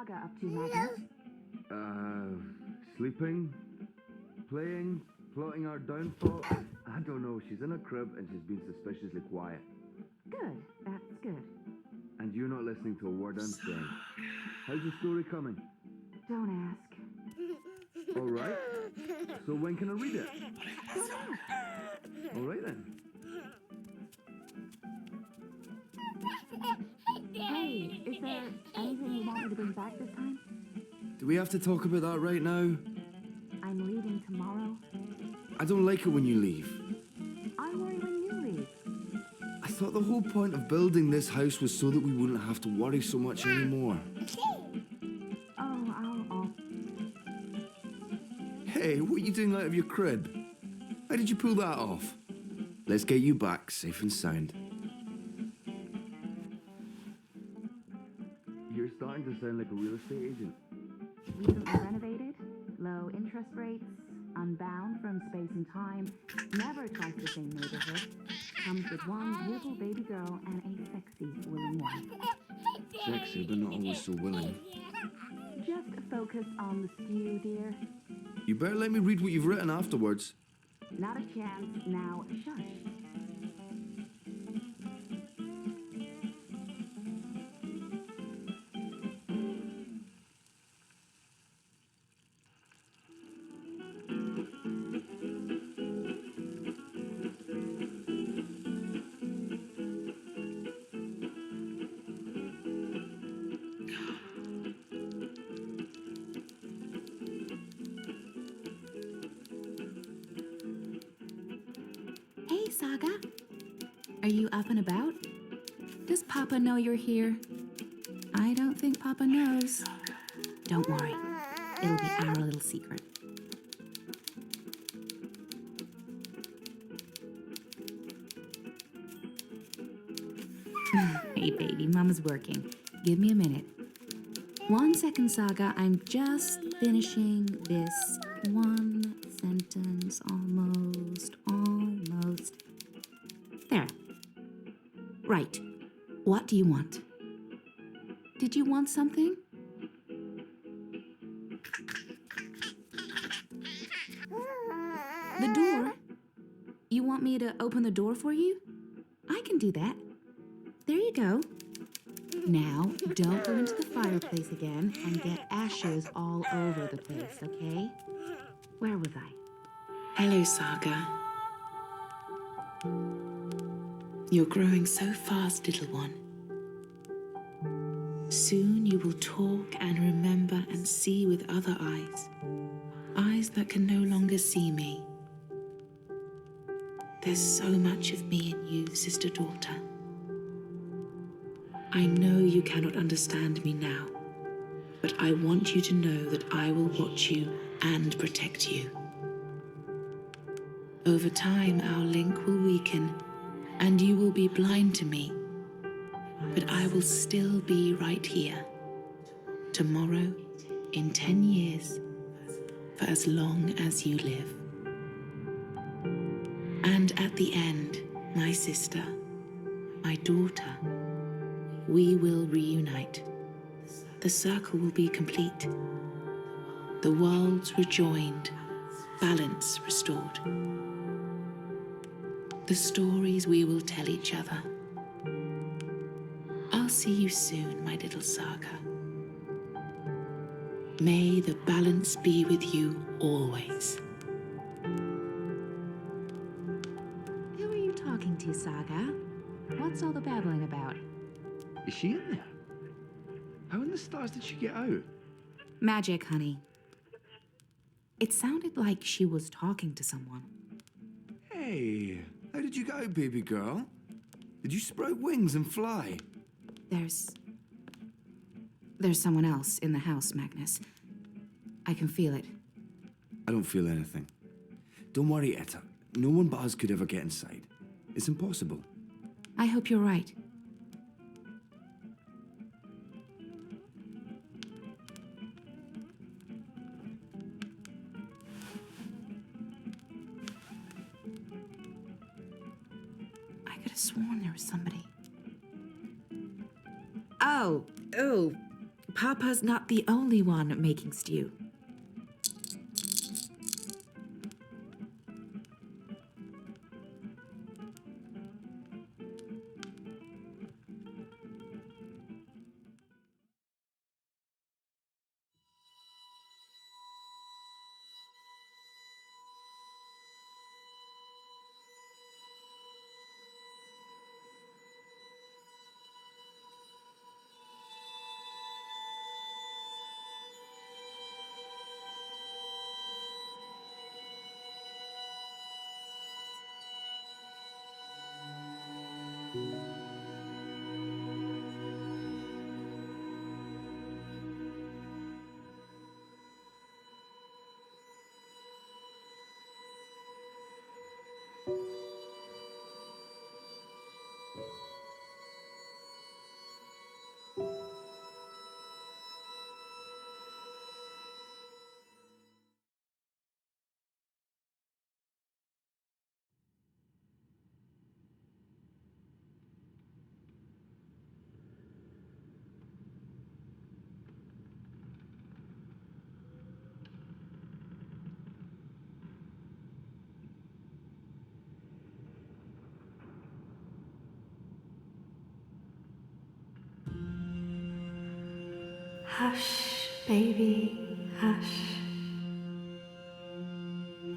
Saga up to, Magnus? Sleeping, playing, plotting our downfall. I don't know, she's in a crib and she's been suspiciously quiet. Good, that's good. And you're not listening to a word I'm saying. How's the story coming? Don't ask. All right. So when can I read it? Don't ask. All right then. Hey, is there anything you want me to bring back this time? Do we have to talk about that right now? I'm leaving tomorrow. I don't like it when you leave. I worry when you leave. I thought the whole point of building this house was so that we wouldn't have to worry so much anymore. Oh, I'll... Hey, what are you doing out of your crib? How did you pull that off? Let's get you back, safe and sound. You're starting to sound like a real estate agent. Recently renovated, low interest rates, unbound from space and time, never twice the same neighborhood, comes with one beautiful baby girl and a sexy, willing wife. Sexy, but not always so willing. Just focus on the stew, dear. You better let me read what you've written afterwards. Not a chance, now shush. Hey, Saga. Are you up and about? Does Papa know you're here? I don't think Papa knows. Don't worry. It'll be our little secret. Hey, baby, Mama's working. Give me a minute. 1 second, Saga. I'm just finishing this one sentence. Almost. There. Right. What do you want? Did you want something? The door? You want me to open the door for you? I can do that. There you go. Now, don't go into the fireplace again and get ashes all over the place, okay? Where was I? Hello, Saga. You're growing so fast, little one. Soon you will talk and remember and see with other eyes. Eyes that can no longer see me. There's so much of me in you, sister-daughter. I know you cannot understand me now, but I want you to know that I will watch you and protect you. Over time, our link will weaken, and you will be blind to me, but I will still be right here. Tomorrow, in 10 years, for as long as you live. And at the end, my sister, my daughter, we will reunite. The circle will be complete. The worlds rejoined, balance restored. The stories we will tell each other. I'll see you soon, my little Saga. May the balance be with you always. Who are you talking to, Saga? What's all the babbling about? Is she in there? How in the stars did she get out? Magic, honey. It sounded like she was talking to someone. Hey, how did you get out, baby girl? Did you sprout wings and fly? There's someone else in the house, Magnus. I can feel it. I don't feel anything. Don't worry, Etta. No one but us could ever get inside. It's impossible. I hope you're right. I could have sworn there was somebody. Oh, Papa's not the only one making stew. Hush, baby, hush.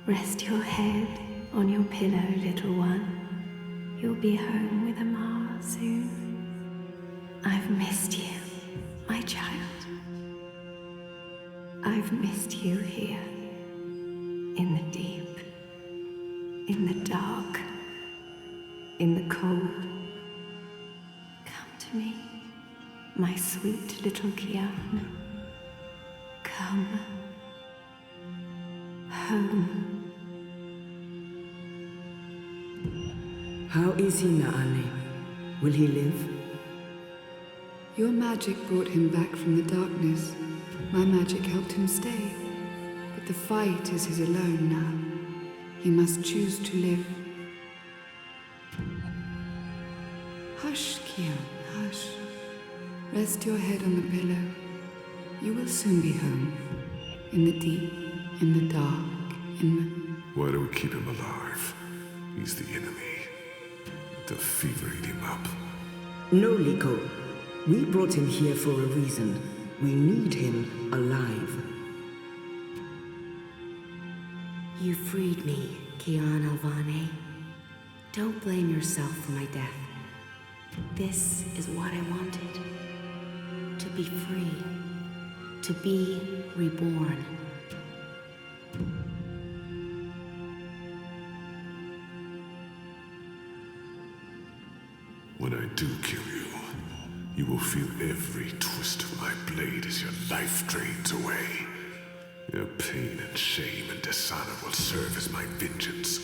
Rest your head on your pillow, little one. You'll be home with Amara soon. I've missed you, my child. I've missed you here, in the deep, in the dark, in the cold. Come to me, my sweet little Kiana. Come home. How is he, Naane? Will he live? Your magic brought him back from the darkness. My magic helped him stay. But the fight is his alone now. He must choose to live. Hush, Kian, hush. Rest your head on the pillow. You will soon be home. In the deep, in the dark, in the... Why do we keep him alive? He's the enemy. The fever ate him up. No, Liko. We brought him here for a reason. We need him alive. You freed me, Kian Alvane. Don't blame yourself for my death. This is what I wanted. To be free. To be reborn. When I do kill you, you will feel every twist of my blade as your life drains away. Your pain and shame and dishonor will serve as my vengeance.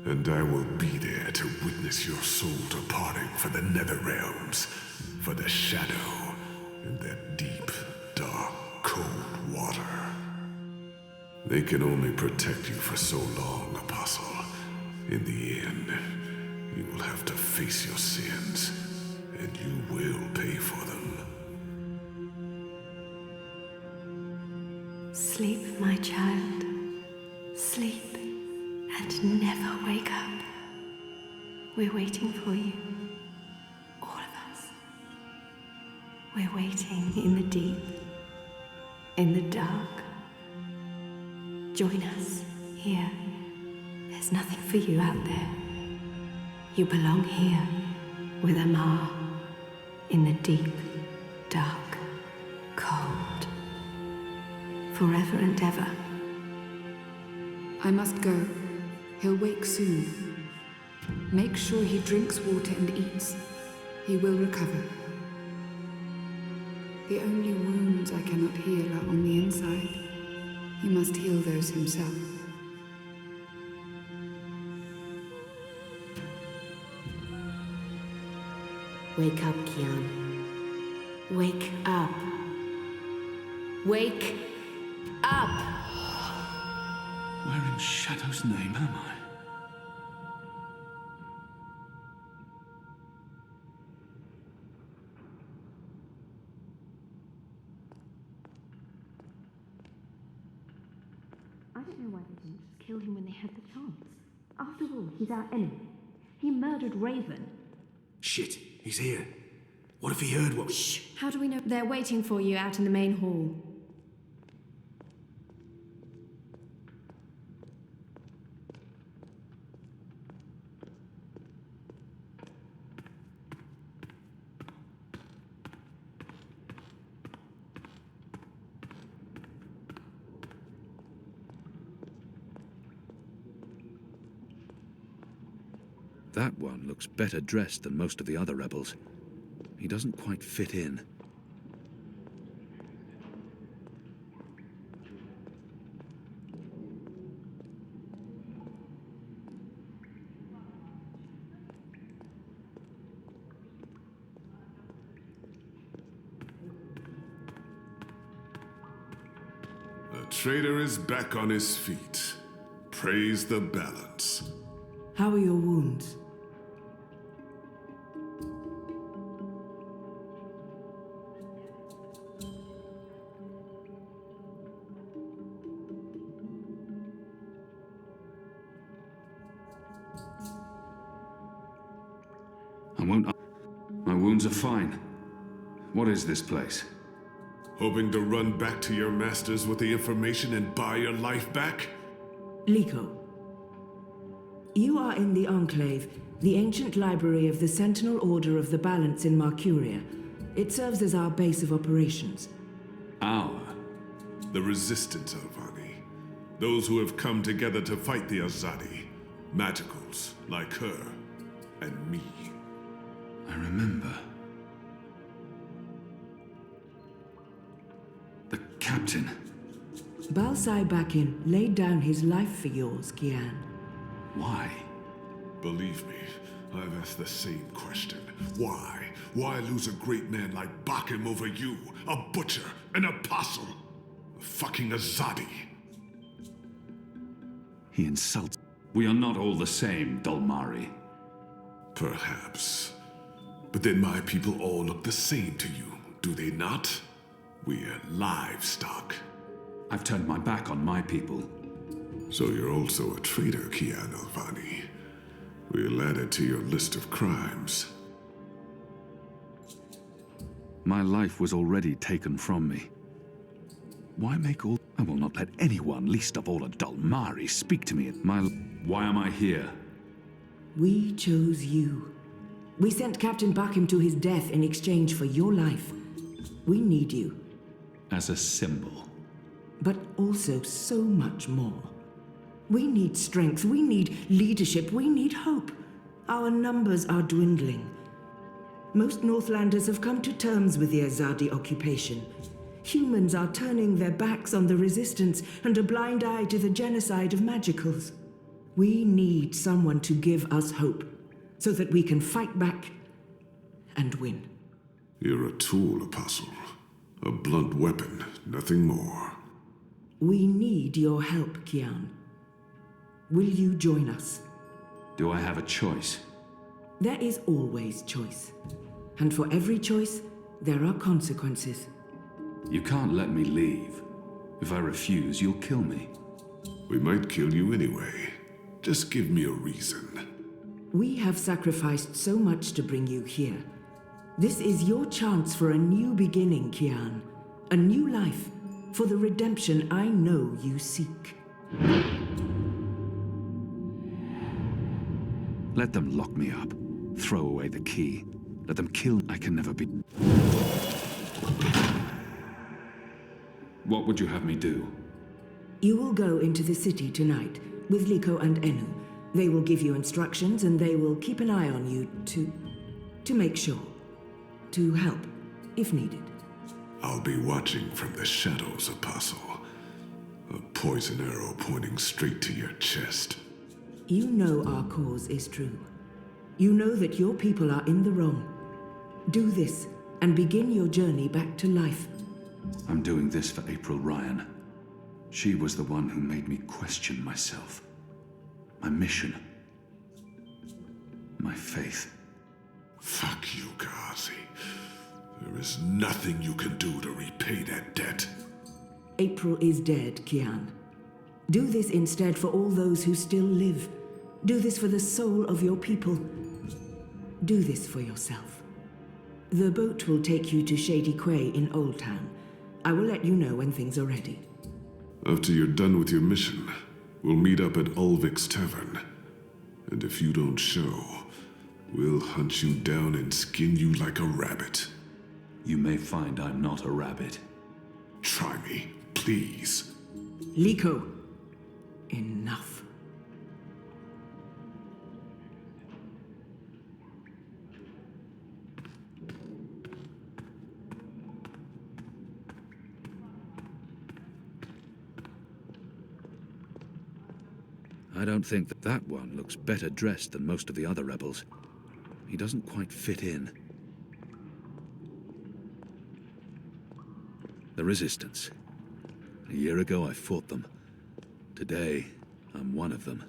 And I will be there to witness your soul departing for the nether realms, for the shadow, and that deep, dark, cold water. They can only protect you for so long, Apostle. In the end, you will have to face your sins, and you will pay for them. Sleep, my child. Sleep and never wake up. We're waiting for you. All of us. We're waiting in the deep, in the dark. Join us here. There's nothing for you out there. You belong here with Amar in the deep, dark, cold. Forever and ever. I must go. He'll wake soon. Make sure he drinks water and eats. He will recover. The only wounds I cannot heal are on the inside. He must heal those himself. Wake up, Kian. Wake up. Wake up! Where in Shadow's name am I? I don't know why they didn't just kill him when they had the chance. After all, he's our enemy. He murdered Raven. Shit, he's here. What if he heard what... Shh! How do we know? They're waiting for you out in the main hall. That one looks better dressed than most of the other rebels. He doesn't quite fit in. The traitor is back on his feet. Praise the balance. How are your wounds? My wounds are fine. What is this place? Hoping to run back to your masters with the information and buy your life back? Liko, you are in the Enclave, the ancient library of the Sentinel Order of the Balance in Marcuria. It serves as our base of operations. Our? The Resistance, Alvani. Those who have come together to fight the Azadi. Magicals, like her, and me. I remember. The captain. Balsai Bakin laid down his life for yours, Kian. Why? Believe me, I've asked the same question. Why? Why lose a great man like Bakim over you? A butcher, an apostle, a fucking Azadi. He insults. We are not all the same, Dulmari. Perhaps. But then my people all look the same to you, do they not? We're livestock. I've turned my back on my people. So you're also a traitor, Kian Alvani. We'll add it to your list of crimes. My life was already taken from me. Why make all... I will not let anyone, least of all a Dulmari, speak to me at my... Why am I here? We chose you. We sent Captain Bakim to his death in exchange for your life. We need you. As a symbol. But also so much more. We need strength, we need leadership, we need hope. Our numbers are dwindling. Most Northlanders have come to terms with the Azadi occupation. Humans are turning their backs on the Resistance and a blind eye to the genocide of Magicals. We need someone to give us hope, so that we can fight back and win. You're a tool, Apostle. A blunt weapon, nothing more. We need your help, Kian. Will you join us? Do I have a choice? There is always choice. And for every choice, there are consequences. You can't let me leave. If I refuse, you'll kill me. We might kill you anyway. Just give me a reason. We have sacrificed so much to bring you here. This is your chance for a new beginning, Kian. A new life, for the redemption I know you seek. Let them lock me up. Throw away the key. Let them kill. I can never be... What would you have me do? You will go into the city tonight with Liko and Enu. They will give you instructions and they will keep an eye on you to make sure. To help, if needed. I'll be watching from the shadows, Apostle. A poison arrow pointing straight to your chest. You know our cause is true. You know that your people are in the wrong. Do this and begin your journey back to life. I'm doing this for April Ryan. She was the one who made me question myself. My mission. My faith. Fuck you, Ghazi. There is nothing you can do to repay that debt. April is dead, Kian. Do this instead for all those who still live. Do this for the soul of your people. Do this for yourself. The boat will take you to Shady Quay in Old Town. I will let you know when things are ready. After you're done with your mission, we'll meet up at Ulvik's Tavern. And if you don't show, we'll hunt you down and skin you like a rabbit. You may find I'm not a rabbit. Try me, please. Liko, enough. I don't think that one looks better dressed than most of the other rebels. He doesn't quite fit in. The Resistance. A year ago I fought them. Today, I'm one of them.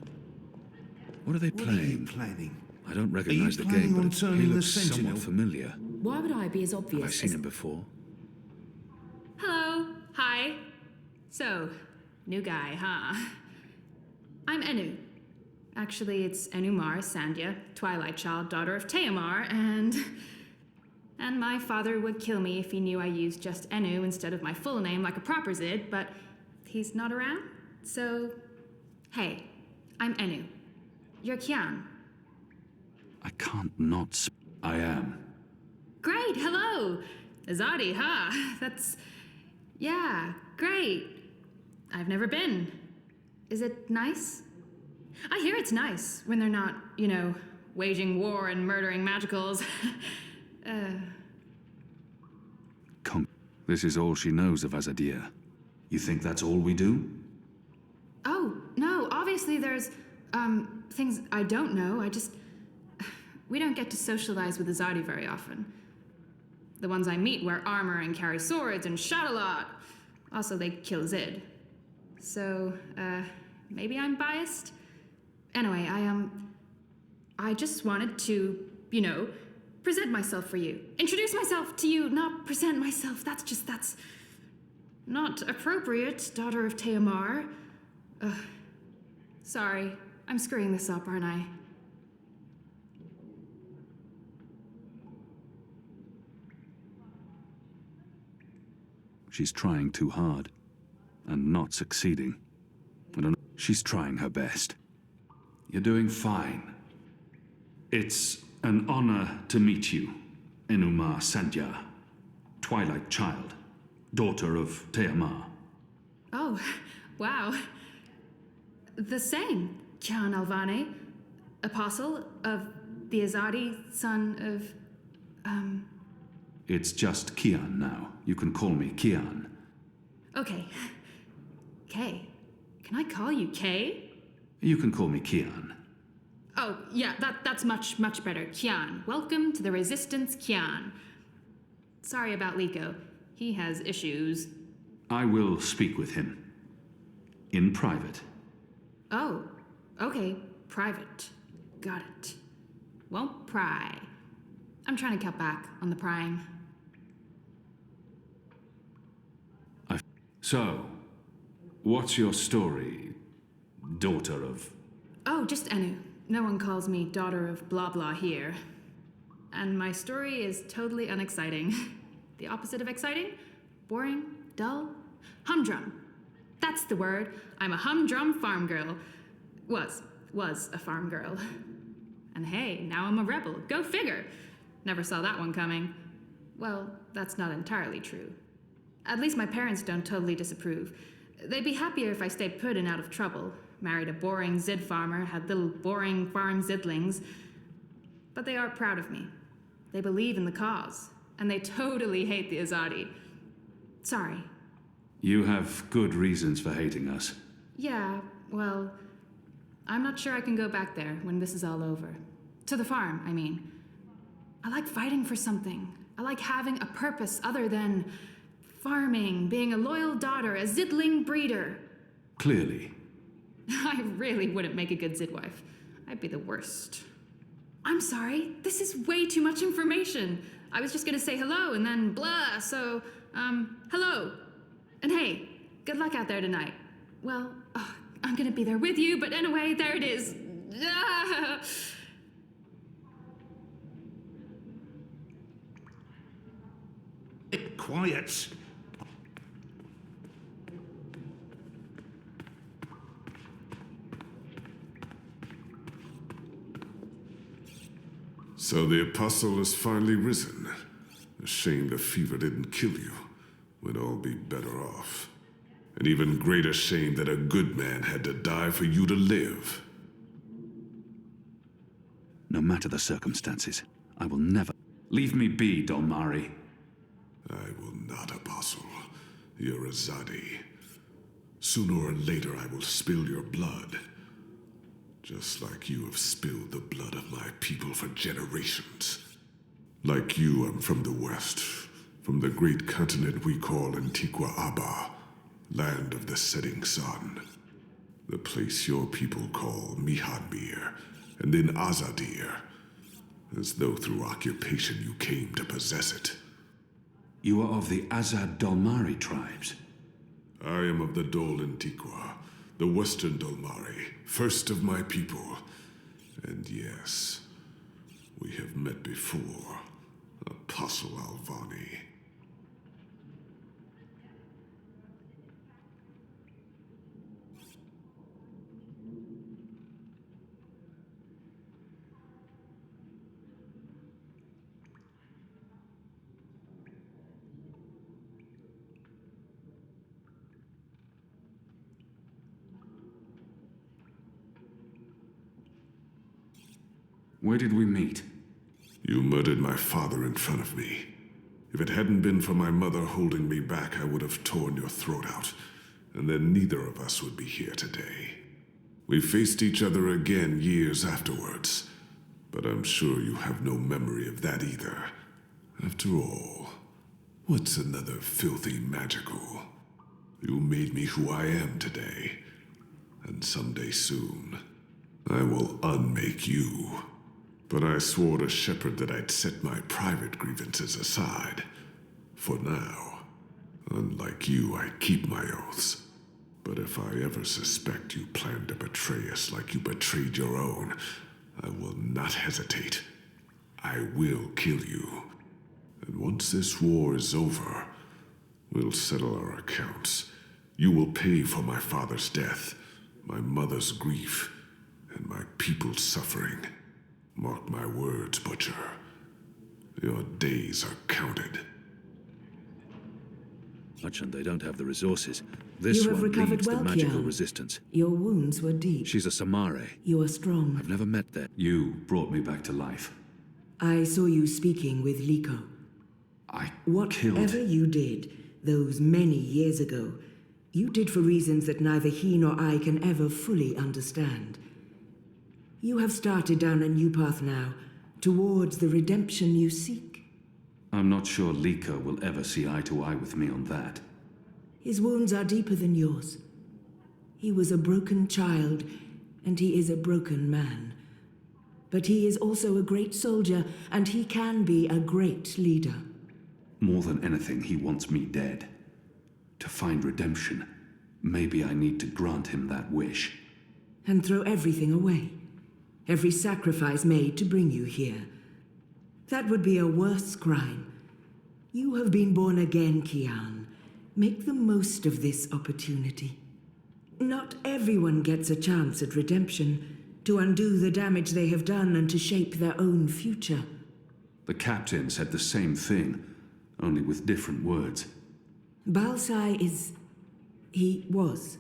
What are they playing? I don't recognize the game, but he looks somewhat familiar. Why would I be as obvious Have I seen him before? Hello. Hi. So, new guy, huh? I'm Enu. Actually, it's Enumar Sandhya, Twilight Child, daughter of Teomar, and my father would kill me if he knew I used just Enu instead of my full name like a proper Zid, but he's not around, so... Hey, I'm Enu. You're Kian. I can't not I am. Great, hello! Azadi, huh? That's... Yeah, great. I've never been. Is it nice? I hear it's nice when they're not, you know, waging war and murdering magicals. This is all she knows of Azadir. You think that's all we do? Oh, no, obviously there's, things I don't know. We don't get to socialize with Azadi very often. The ones I meet wear armor and carry swords and shout a lot. Also, they kill Zid. So, maybe I'm biased? Anyway, I just wanted to, you know, present myself for you. Introduce myself to you, not present myself. That's not appropriate, daughter of Teomar. Sorry, I'm screwing this up, aren't I? She's trying too hard, and not succeeding. I don't know. She's trying her best. You're doing fine. It's an honor to meet you, Enumar Sandhya, Twilight Child, daughter of Teomar. Oh, wow. The same, Kian Alvane, apostle of the Azadi, son of, It's just Kian now. You can call me Kian. Okay. Kay. Can I call you Kay? You can call me Kian. Oh, yeah, that's much better. Kian. Welcome to the Resistance, Kian. Sorry about Liko. He has issues. I will speak with him. In private. Oh, okay. Private. Got it. Won't pry. I'm trying to cut back on the prying. So, what's your story, daughter of... Oh, just Enu. No one calls me daughter of blah blah here. And my story is totally unexciting. The opposite of exciting? Boring? Dull? Humdrum. That's the word. I'm a humdrum farm girl. Was a farm girl. And hey, now I'm a rebel. Go figure. Never saw that one coming. Well, that's not entirely true. At least my parents don't totally disapprove. They'd be happier if I stayed put and out of trouble. Married a boring Zid farmer, had little boring farm Zidlings. But they are proud of me. They believe in the cause. And they totally hate the Azadi. Sorry. You have good reasons for hating us. Yeah, well, I'm not sure I can go back there when this is all over. To the farm, I mean. I like fighting for something. I like having a purpose other than farming, being a loyal daughter, a Zidling breeder. Clearly. I really wouldn't make a good Zid wife. I'd be the worst. I'm sorry, this is way too much information. I was just gonna say hello and then blah, so, hello. And hey, good luck out there tonight. Well, I'm gonna be there with you, but anyway, there it is. Ah. Quiet. So the Apostle has finally risen. A shame the fever didn't kill you. We'd all be better off. An even greater shame that a good man had to die for you to live. No matter the circumstances, I will never... Leave me be, Dolmari. I will not, Apostle. You're a Zadi. Sooner or later I will spill your blood. Just like you have spilled the blood of my people for generations. Like you, I'm from the West. From the great continent we call Antigua Aba. Land of the setting sun. The place your people call Mihadmir, and then Azadir. As though through occupation you came to possess it. You are of the Azad Dolmari tribes. I am of the Dol Antigua, the Western Dolmari, first of my people. And yes, we have met before, Apostle Alvani. Where did we meet? You murdered my father in front of me. If it hadn't been for my mother holding me back, I would have torn your throat out, and then neither of us would be here today. We faced each other again years afterwards, but I'm sure you have no memory of that either. After all, what's another filthy magical? You made me who I am today, and someday soon, I will unmake you. But I swore to Shepard that I'd set my private grievances aside. For now. Unlike you, I keep my oaths. But if I ever suspect you plan to betray us like you betrayed your own, I will not hesitate. I will kill you. And once this war is over, we'll settle our accounts. You will pay for my father's death, my mother's grief, and my people's suffering. Mark my words, Butcher. Your days are counted. Much, and they don't have the resources. This You have one recovered leads well, the magical Kian. resistance. Your wounds were deep. She's a Samare. You are strong. I've never met that. You brought me back to life. I saw you speaking with Liko. I Whatever killed... you did, those many years ago, you did for reasons that neither he nor I can ever fully understand. You have started down a new path now, towards the redemption you seek. I'm not sure Lika will ever see eye to eye with me on that. His wounds are deeper than yours. He was a broken child, and he is a broken man. But he is also a great soldier, and he can be a great leader. More than anything, he wants me dead. To find redemption, maybe I need to grant him that wish. And throw everything away. Every sacrifice made to bring you here. That would be a worse crime. You have been born again, Kian. Make the most of this opportunity. Not everyone gets a chance at redemption, to undo the damage they have done and to shape their own future. The captain said the same thing, only with different words. Balsai he was,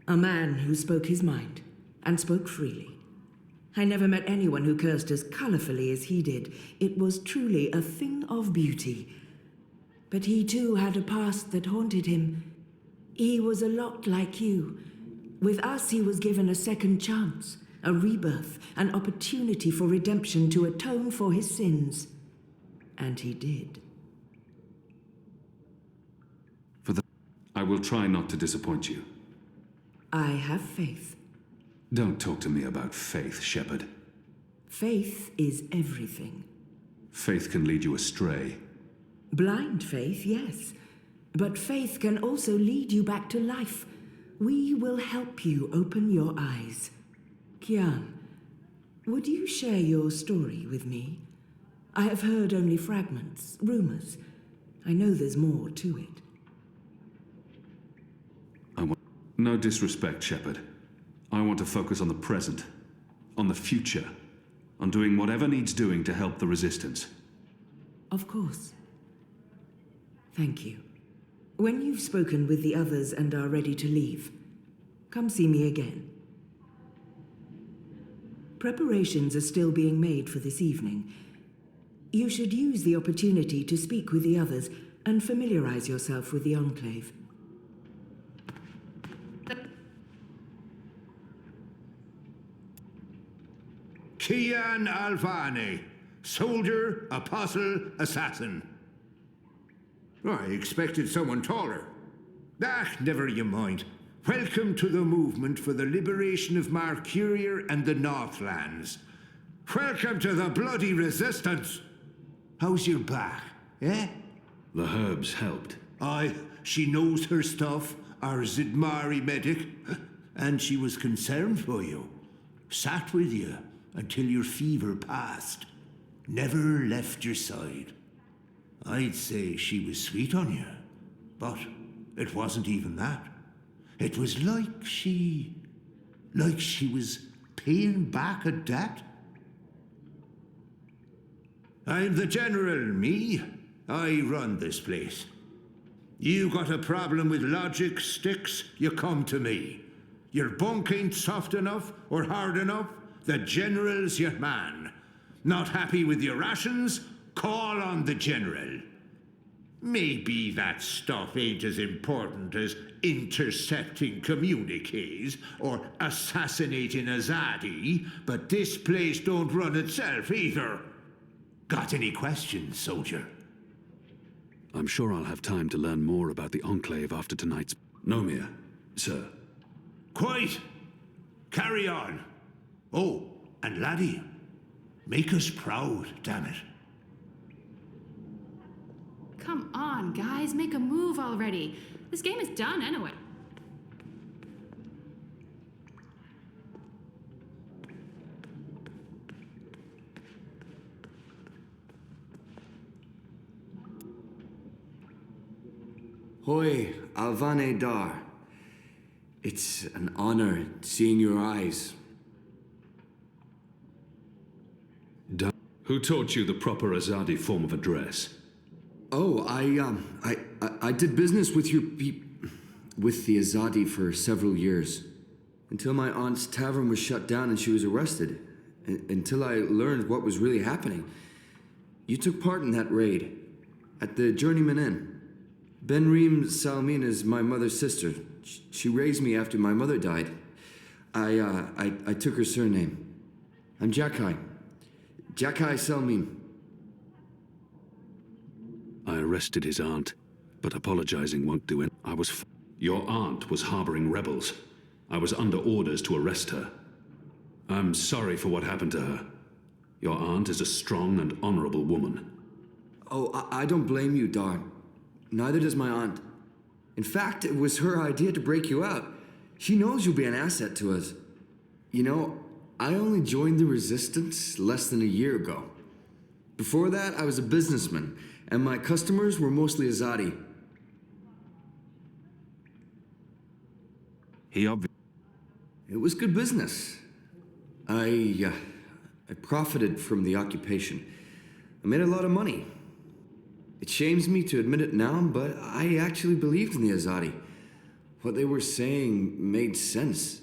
a man who spoke his mind, and spoke freely. I never met anyone who cursed as colorfully as he did. It was truly a thing of beauty. But he too had a past that haunted him. He was a lot like you. With us, he was given a second chance, a rebirth, an opportunity for redemption to atone for his sins. And he did. I will try not to disappoint you. I have faith. Don't talk to me about faith, Shepard. Faith is everything. Faith can lead you astray. Blind faith, yes. But faith can also lead you back to life. We will help you open your eyes. Kian, would you share your story with me? I have heard only fragments, rumors. I know there's more to it. No disrespect, Shepard. I want to focus on the present, on the future, on doing whatever needs doing to help the Resistance. Of course. Thank you. When you've spoken with the others and are ready to leave, come see me again. Preparations are still being made for this evening. You should use the opportunity to speak with the others and familiarize yourself with the Enclave. Kian Alvane, soldier, apostle, assassin. I expected someone taller. Never you mind. Welcome to the movement for the liberation of Marcuria and the Northlands. Welcome to the bloody Resistance. How's your back, eh? The herbs helped. Aye, she knows her stuff, our Zidmari medic, and she was concerned for you. Sat with you until your fever passed. Never left your side. I'd say she was sweet on you, but it wasn't even that. It was like she was paying back a debt. I'm the general, me. I run this place. You got a problem with logic, sticks, you come to me. Your bunk ain't soft enough or hard enough, the general's your man. Not happy with your rations? Call on the general. Maybe that stuff ain't as important as intercepting communiques or assassinating Azadi, but this place don't run itself either. Got any questions, soldier? I'm sure I'll have time to learn more about the Enclave after tonight's... Nomir, sir. Quite. Carry on. Oh, and laddie, make us proud, damn it. Come on, guys, make a move already. This game is done anyway. Hoi, Alvane Dar. It's an honor seeing your eyes. Who taught you the proper Azadi form of address? Oh, I did business with with the Azadi for several years. Until my aunt's tavern was shut down and she was arrested. Until I learned what was really happening. You took part in that raid. At the Journeyman Inn. Benreem Salmin is my mother's sister. She raised me after my mother died. I took her surname. I'm Jakai. Jakai Salmin. I arrested his aunt, but apologizing won't do it. Your aunt was harboring rebels. I was under orders to arrest her. I'm sorry for what happened to her. Your aunt is a strong and honorable woman. Oh, I don't blame you, Dar. Neither does my aunt. In fact, it was her idea to break you out. She knows you'll be an asset to us. You know, I only joined the Resistance less than a year ago. Before that, I was a businessman, and my customers were mostly Azadi. It was good business. I profited from the occupation. I made a lot of money. It shames me to admit it now, but I actually believed in the Azadi. What they were saying made sense.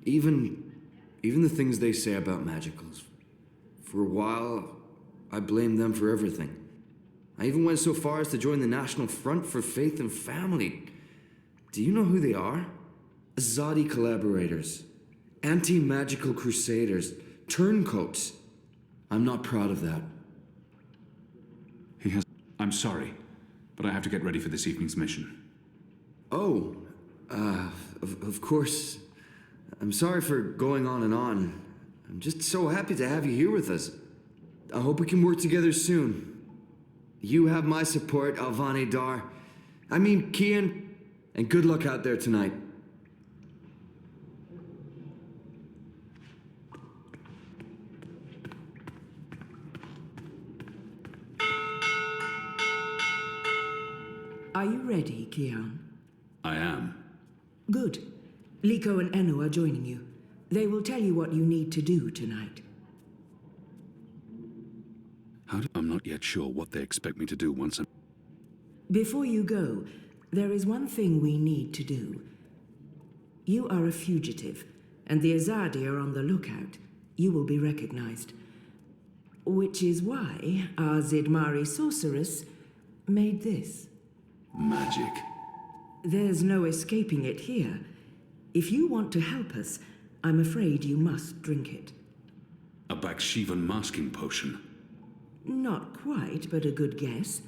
Even the things they say about magicals. For a while, I blamed them for everything. I even went so far as to join the National Front for Faith and Family. Do you know who they are? Azadi collaborators. Anti-magical crusaders. Turncoats. I'm not proud of that. I'm sorry, but I have to get ready for this evening's mission. Oh, of course. I'm sorry for going on and on. I'm just so happy to have you here with us. I hope we can work together soon. You have my support, Alvane Dar. I mean, Kian, and good luck out there tonight. Are you ready, Kian? I am. Good. Liko and Enu are joining you. They will tell you what you need to do tonight. I'm not yet sure what they expect me to do once I'm... Before you go, there is one thing we need to do. You are a fugitive, and the Azadi are on the lookout. You will be recognized. Which is why our Zidmari sorceress made this. Magic. There's no escaping it here. If you want to help us, I'm afraid you must drink it. A Bakshivan masking potion. Not quite, but a good guess.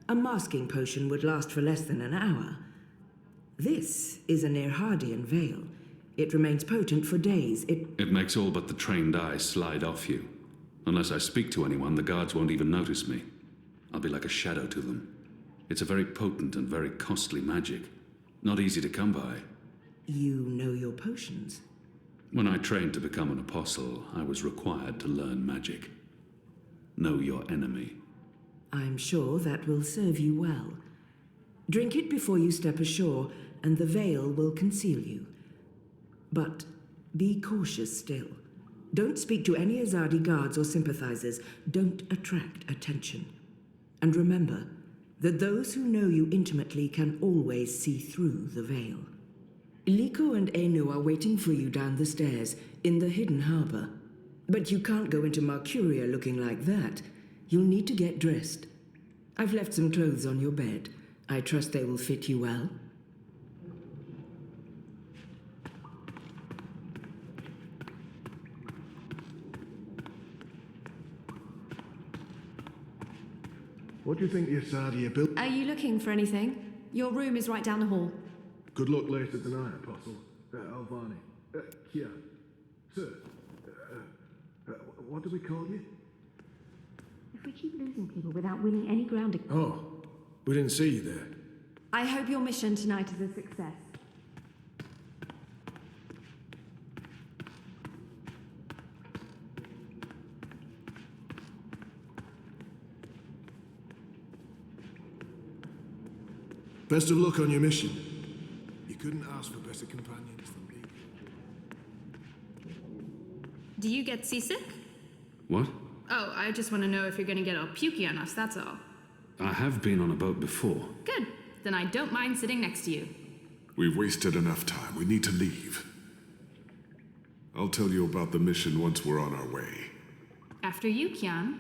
A masking potion would last for less than an hour. This is an Irhadian veil. It remains potent for days. It makes all but the trained eyes slide off you. Unless I speak to anyone, the guards won't even notice me. I'll be like a shadow to them. It's a very potent and very costly magic. Not easy to come by. You know your potions. When I trained to become an apostle, I was required to learn magic. Know your enemy. I'm sure that will serve you well. Drink it before you step ashore, and the veil will conceal you. But be cautious still. Don't speak to any Azadi guards or sympathizers. Don't attract attention. And remember that those who know you intimately can always see through the veil. Liko and Enu are waiting for you down the stairs in the hidden harbor. But you can't go into Mercuria looking like that. You'll need to get dressed. I've left some clothes on your bed. I trust they will fit you well. What do you think the Asadi are built? Are you looking for anything? Your room is right down the hall. Good luck later tonight, Apostle. Alvani. Kia. Sir. What do we call you? If we keep losing people without winning any ground... Oh, we didn't see you there. I hope your mission tonight is a success. Best of luck on your mission. You couldn't ask for better companions than me. Do you get seasick? What? Oh, I just want to know if you're going to get all pukey on us, that's all. I have been on a boat before. Good. Then I don't mind sitting next to you. We've wasted enough time. We need to leave. I'll tell you about the mission once we're on our way. After you, Kian.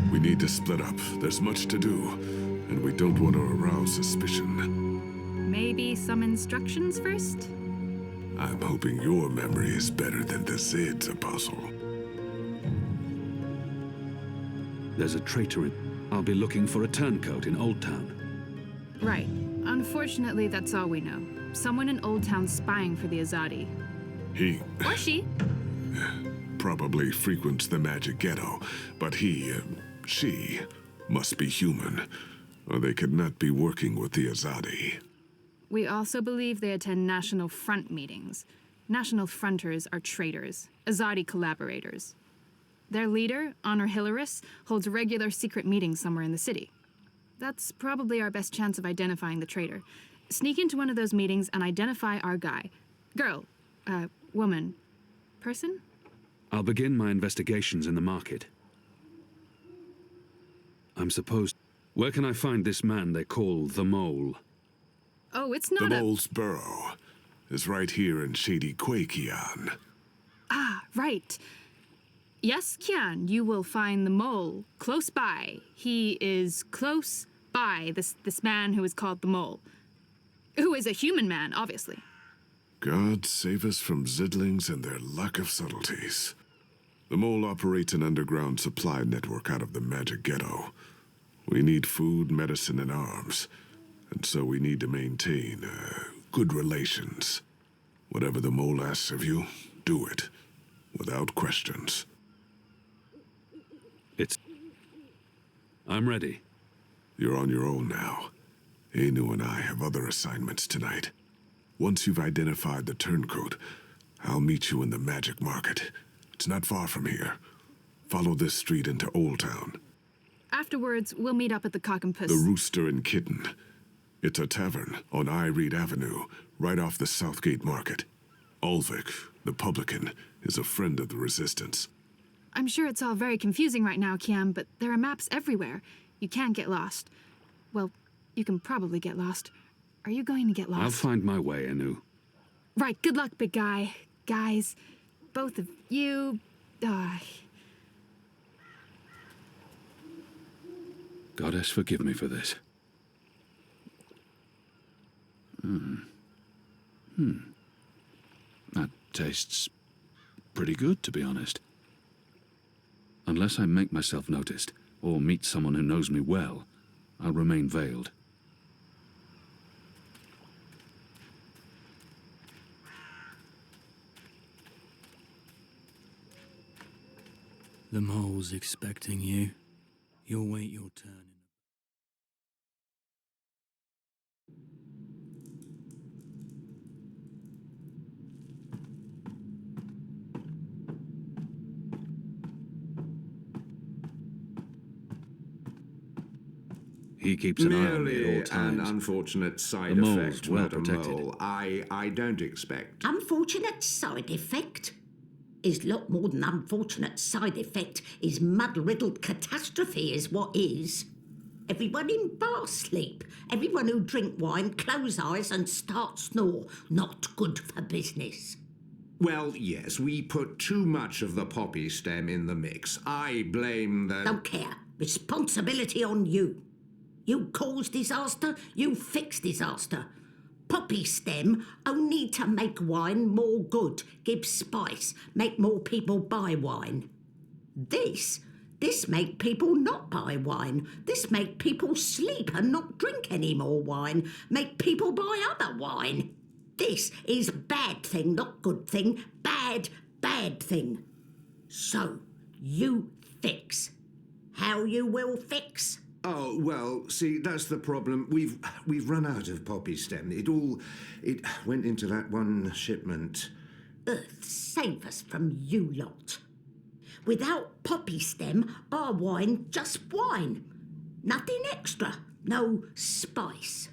We need to split up. There's much to do, and we don't want to arouse suspicion. Maybe some instructions first? I'm hoping your memory is better than the Zid's, Apostle. There's a traitor in... I'll be looking for a turncoat in Old Town. Right. Unfortunately, that's all we know. Someone in Old Town spying for the Azadi. He... Or she. Probably frequents the Magic Ghetto, but she must be human, or they could not be working with the Azadi. We also believe they attend National Front meetings. National Fronters are traitors, Azadi collaborators. Their leader, Honor Hilaris, holds regular secret meetings somewhere in the city. That's probably our best chance of identifying the traitor. Sneak into one of those meetings and identify our guy. Girl, woman, person? I'll begin my investigations in the market. I'm supposed... Where can I find this man they call the Mole? Oh, it's not The Mole's burrow is right here in Shady Quakian. Ah, right. Yes, Kian, you will find the Mole close by. He is close by, this man who is called the Mole. Who is a human man, obviously. God save us from Zidlings and their lack of subtleties. The Mole operates an underground supply network out of the Magic Ghetto. We need food, medicine, and arms. And so we need to maintain good relations. Whatever the Mole asks of you, do it, without questions. I'm ready. You're on your own now. Anu and I have other assignments tonight. Once you've identified the turncoat, I'll meet you in the Magic Market. It's not far from here. Follow this street into Old Town. Afterwards, we'll meet up at the Cock and Puss. The Rooster and Kitten. It's a tavern on I Reed Avenue, right off the Southgate Market. Ulvik, the publican, is a friend of the Resistance. I'm sure it's all very confusing right now, Kiam, but there are maps everywhere. You can't get lost. Well, you can probably get lost. Are you going to get lost? I'll find my way, Anu. Right, good luck, big guy. Guys, both of you... Goddess, forgive me for this. That tastes pretty good, to be honest. Unless I make myself noticed, or meet someone who knows me well, I'll remain veiled. The mole's expecting you. You'll wait your turn. He keeps an eye on me at all Merely times. an unfortunate side The mole's effect, well Madam protected. Mole. I don't expect. Unfortunate side effect? Is lot more than unfortunate side effect. Is mud-riddled catastrophe is what is. Everyone in bar sleep. Everyone who drink wine close eyes and start snore. Not good for business. Well, yes, we put too much of the poppy stem in the mix. I blame the... Don't care. Responsibility on you. You cause disaster, you fix disaster. Poppy stem only to make wine more good, give spice, make more people buy wine. This make people not buy wine. This make people sleep and not drink any more wine. Make people buy other wine. This is bad thing, not good thing. Bad thing. So, you fix. How you will fix? Oh, well, see, that's the problem. We've run out of poppy stem. It went into that one shipment. Earth save us from you lot. Without poppy stem, our wine just wine. Nothing extra, no spice.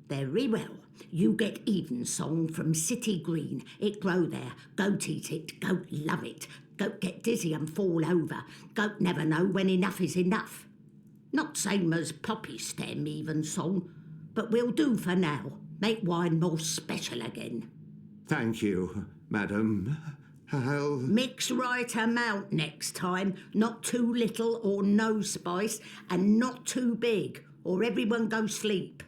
Very well. You get Evensong from City Green. It grow there. Goat eat it. Goat love it. Goat get dizzy and fall over. Goat never know when enough is enough. Not same as poppy stem Evensong, but will do for now. Make wine more special again. Thank you, madam. I'll... Mix right amount next time. Not too little or no spice, and not too big, or everyone go sleep.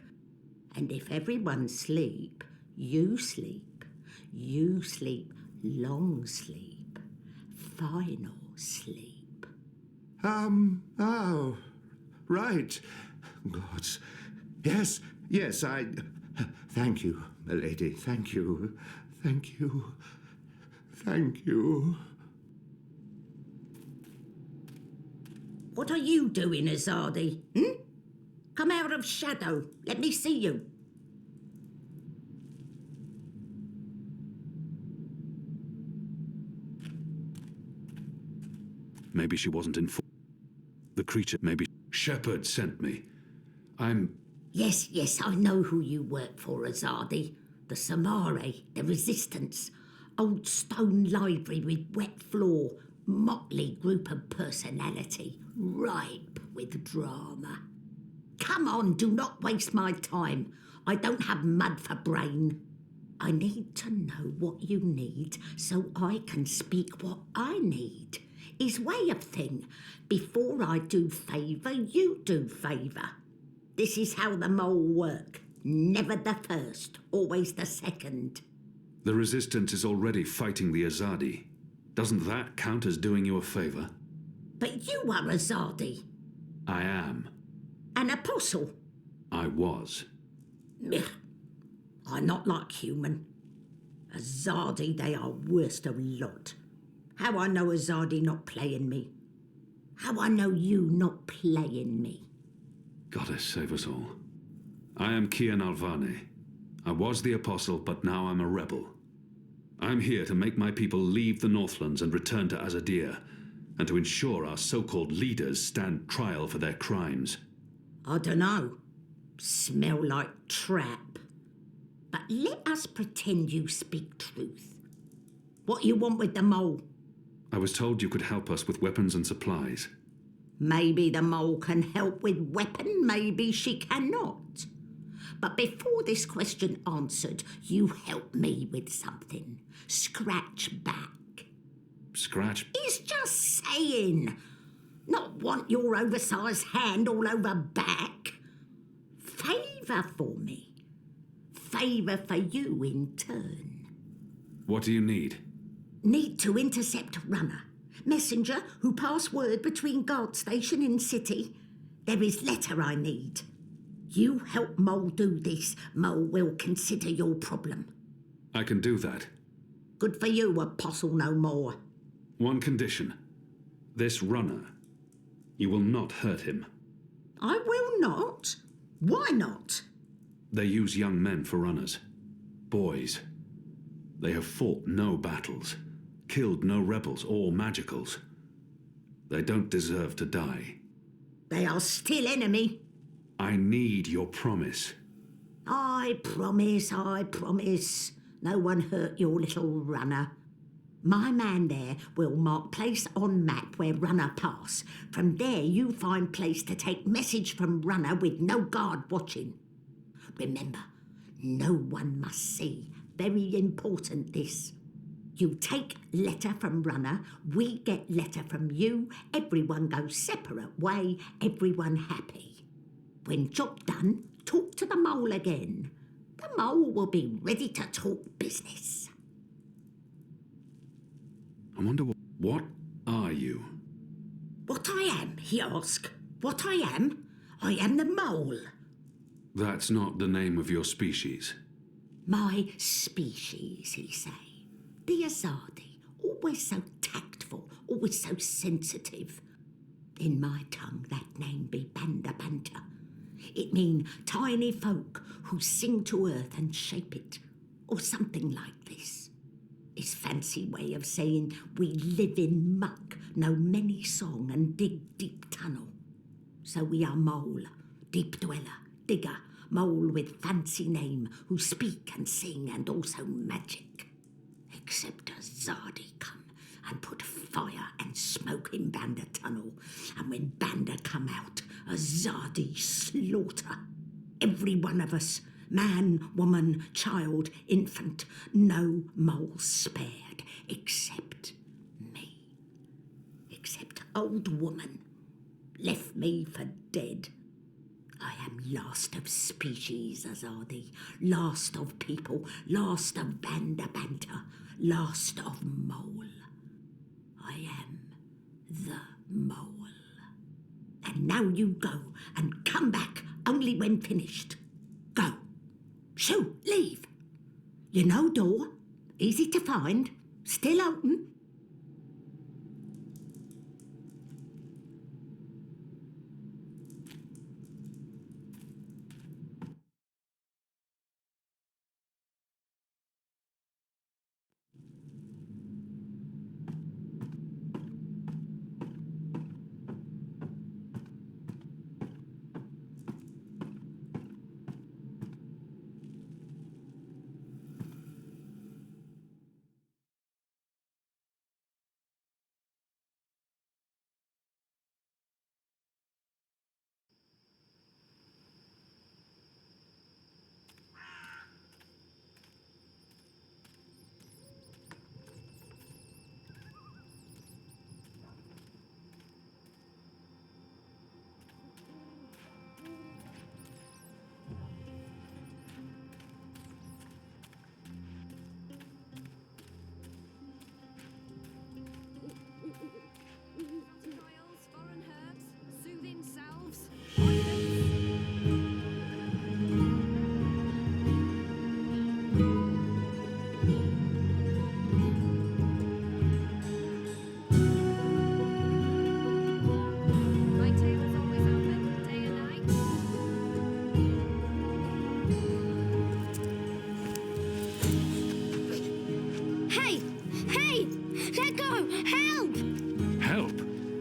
And if everyone sleep, you sleep. You sleep long sleep. Final sleep. Oh, right. Gods. Yes, I... Thank you, milady. Thank you. Thank you. Thank you. What are you doing, Azadi? Come out of shadow. Let me see you. Maybe she wasn't informed. The creature, maybe... Shepherd sent me. Yes, I know who you work for, Azadi. The Samare, the Resistance. Old stone library with wet floor. Motley group of personality. Ripe with drama. Come on, do not waste my time. I don't have mud for brain. I need to know what you need so I can speak what I need. Is way of thing. Before I do favour, you do favour. This is how the mole work. Never the first, always the second. The Resistance is already fighting the Azadi. Doesn't that count as doing you a favour? But you are Azadi. I am. An apostle. I was. I'm not like human. Azadi, they are worst of lot. How I know Azadi not playing me? How I know you not playing me? Goddess save us all. I am Kian Alvane. I was the apostle, but now I'm a rebel. I'm here to make my people leave the Northlands and return to Azadir, and to ensure our so-called leaders stand trial for their crimes. I dunno. Smell like trap. But let us pretend you speak truth. What you want with the mole? I was told you could help us with weapons and supplies. Maybe the mole can help with weapon, maybe she cannot. But before this question answered, you help me with something. Scratch back. Scratch? He's just saying. Not want your oversized hand all over back. Favour for me. Favour for you in turn. What do you need? Need to intercept Runner. Messenger who pass word between guard station and city. There is letter I need. You help Mole do this, Mole will consider your problem. I can do that. Good for you, Apostle no more. One condition. This Runner. You will not hurt him. I will not. Why not? They use young men for runners. Boys. They have fought no battles, killed no rebels or magicals. They don't deserve to die. They are still enemy. I need your promise. I promise. No one hurt your little Runner. My man there will mark place on map where Runner pass. From there you find place to take message from Runner with no guard watching. Remember, no one must see. Very important this. You take letter from Runner, we get letter from you, everyone goes separate way, everyone happy. When job done, talk to the mole again. The mole will be ready to talk business. I wonder what are you? What I am, he asked. What I am? I am the mole. That's not the name of your species. My species, he say. The Azadi, always so tactful, always so sensitive. In my tongue, that name be Banda Banta. It mean tiny folk who sing to earth and shape it, or something like this. It's fancy way of saying we live in muck, know many song and dig deep tunnel. So we are mole, deep dweller, digger, mole with fancy name, who speak and sing and also magic. Except Azadi come and put fire and smoke in Banda tunnel, and when Banda come out, Azadi slaughter. Every one of us, man, woman, child, infant, no mole spared, except me. Except old woman, left me for dead. I am last of species, Azadi, last of people, last of Banda Banta, last of mole. I am the mole. And now you go and come back only when finished. Go. Shoo, leave. You know door, easy to find, still open.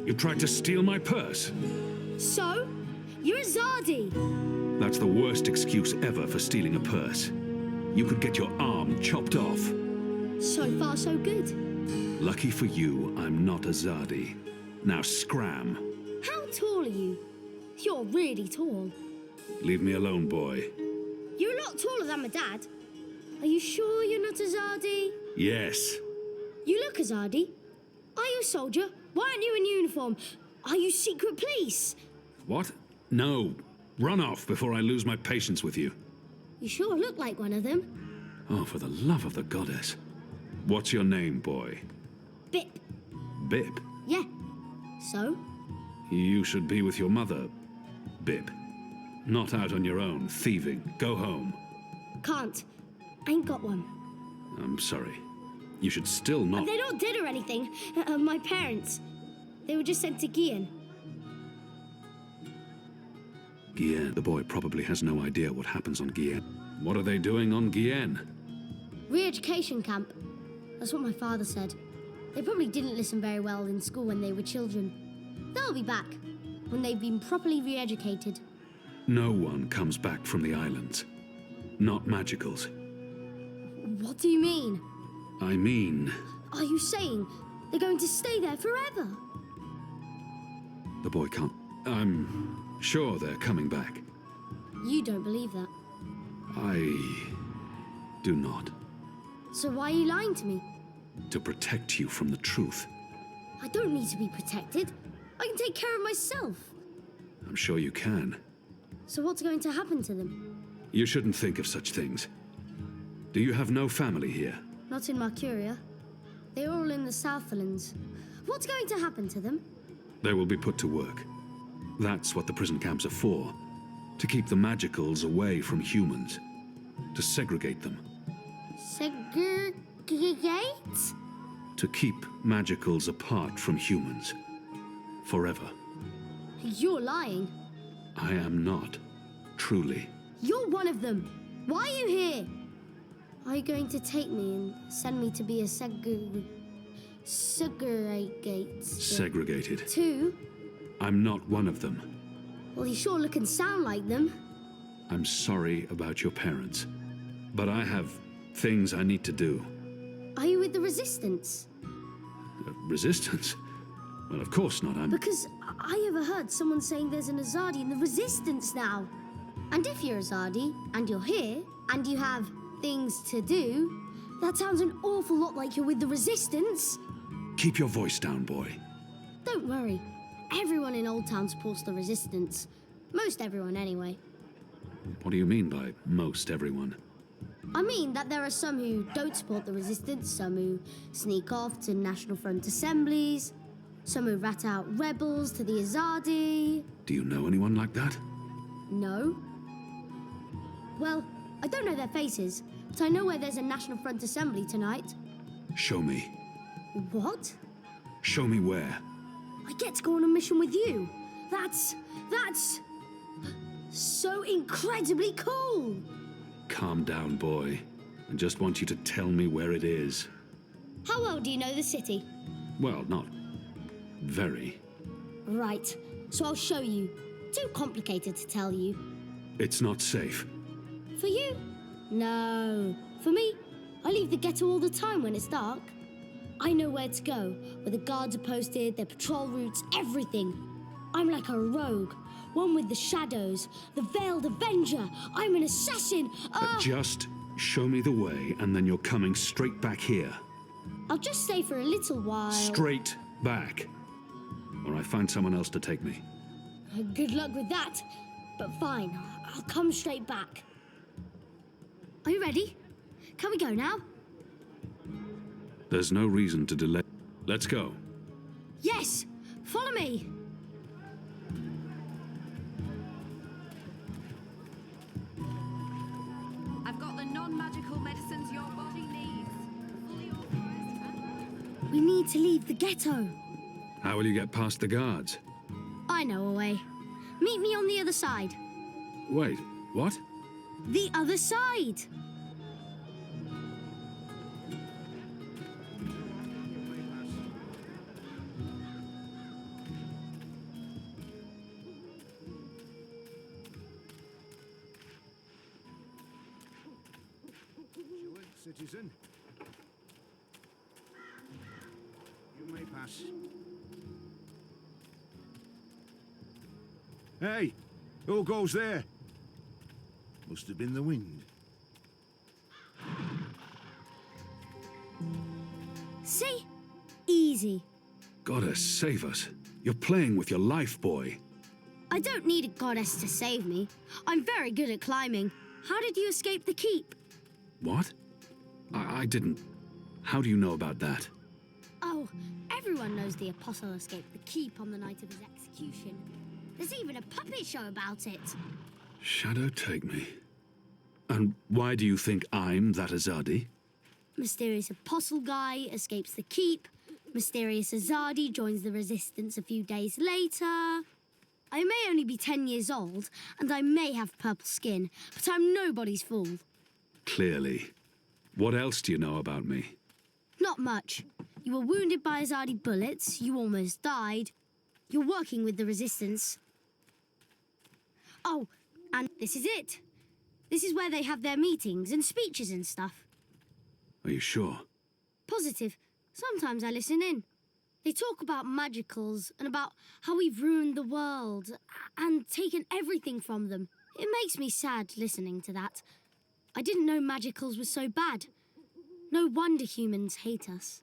You tried to steal my purse. So? You're a Zardi. That's the worst excuse ever for stealing a purse. You could get your arm chopped off. So far, so good. Lucky for you, I'm not a Zardi. Now scram. How tall are you? You're really tall. Leave me alone, boy. You're a lot taller than my dad. Are you sure you're not a Zardi? Yes. You look a Zardi. Are you a soldier? Why aren't you in uniform? Are you secret police? What? No. Run off before I lose my patience with you. You sure look like one of them. Oh, for the love of the goddess. What's your name, boy? Bip. Bip? Yeah. So? You should be with your mother, Bip. Not out on your own, thieving. Go home. Can't. Ain't got one. I'm sorry. You should still not... They're not dead or anything. My parents. They were just sent to Guian. Guian. The boy probably has no idea what happens on Guian. What are they doing on Guian? Re-education camp. That's what my father said. They probably didn't listen very well in school when they were children. They'll be back when they've been properly re-educated. No one comes back from the islands. Not magicals. What do you mean? I mean... Are you saying they're going to stay there forever? The boy can't... I'm sure they're coming back. You don't believe that. I... do not. So why are you lying to me? To protect you from the truth. I don't need to be protected. I can take care of myself. I'm sure you can. So what's going to happen to them? You shouldn't think of such things. Do you have no family here? Not in Mercuria. They're all in the Southlands. What's going to happen to them? They will be put to work. That's what the prison camps are for. To keep the magicals away from humans. To segregate them. Segregate? To keep magicals apart from humans. Forever. You're lying. I am not. Truly. You're one of them. Why are you here? Are you going to take me and send me to be a segregated? Too? I'm not one of them. Well, you sure look and sound like them. I'm sorry about your parents. But I have things I need to do. Are you with the Resistance? Resistance? Well, of course not. Because I overheard someone saying there's an Azadi in the Resistance now. And if you're Azadi, and you're here, and you have things to do, that sounds an awful lot like you're with the Resistance. Keep your voice down, boy. Don't worry. Everyone in Old Town supports the Resistance. Most everyone, anyway. What do you mean by most everyone? I mean that there are some who don't support the Resistance, some who sneak off to National Front assemblies, some who rat out rebels to the Azadi. Do you know anyone like that? No. Well, I don't know their faces, but I know where there's a National Front assembly tonight. Show me. What? Show me where. I get to go on a mission with you. That's so incredibly cool. Calm down, boy. I just want you to tell me where it is. How well do you know the city? Well, not very. Right, so I'll show you. Too complicated to tell you. It's not safe. For you? No. For me, I leave the ghetto all the time when it's dark. I know where to go, where the guards are posted, their patrol routes, everything. I'm like a rogue, one with the shadows, the Veiled Avenger. I'm an assassin. Just show me the way, and then you're coming straight back here. I'll just stay for a little while. Straight back. Or I find someone else to take me. Good luck with that. But fine, I'll come straight back. Are you ready? Can we go now? There's no reason to delay. Let's go. Yes! Follow me! I've got the non-magical medicines your body needs. Fully authorized. We need to leave the ghetto. How will you get past the guards? I know a way. Meet me on the other side. Wait, what? The other side! citizen. You may pass. Hey, who goes there? Must have been the wind. See? Easy. Goddess, save us. You're playing with your life, boy. I don't need a goddess to save me. I'm very good at climbing. How did you escape the keep? What? I didn't. How do you know about that? Oh, everyone knows the apostle escaped the keep on the night of his execution. There's even a puppet show about it. Shadow take me. And why do you think I'm that Azadi? Mysterious apostle guy escapes the keep. Mysterious Azadi joins the resistance a few days later. I may only be 10 years old, and I may have purple skin, but I'm nobody's fool. Clearly. What else do you know about me? Not much. You were wounded by Azadi bullets, you almost died. You're working with the resistance. Oh, and this is it. This is where they have their meetings and speeches and stuff. Are you sure? Positive. Sometimes I listen in. They talk about magicals and about how we've ruined the world and taken everything from them. It makes me sad listening to that. I didn't know magicals were so bad. No wonder humans hate us.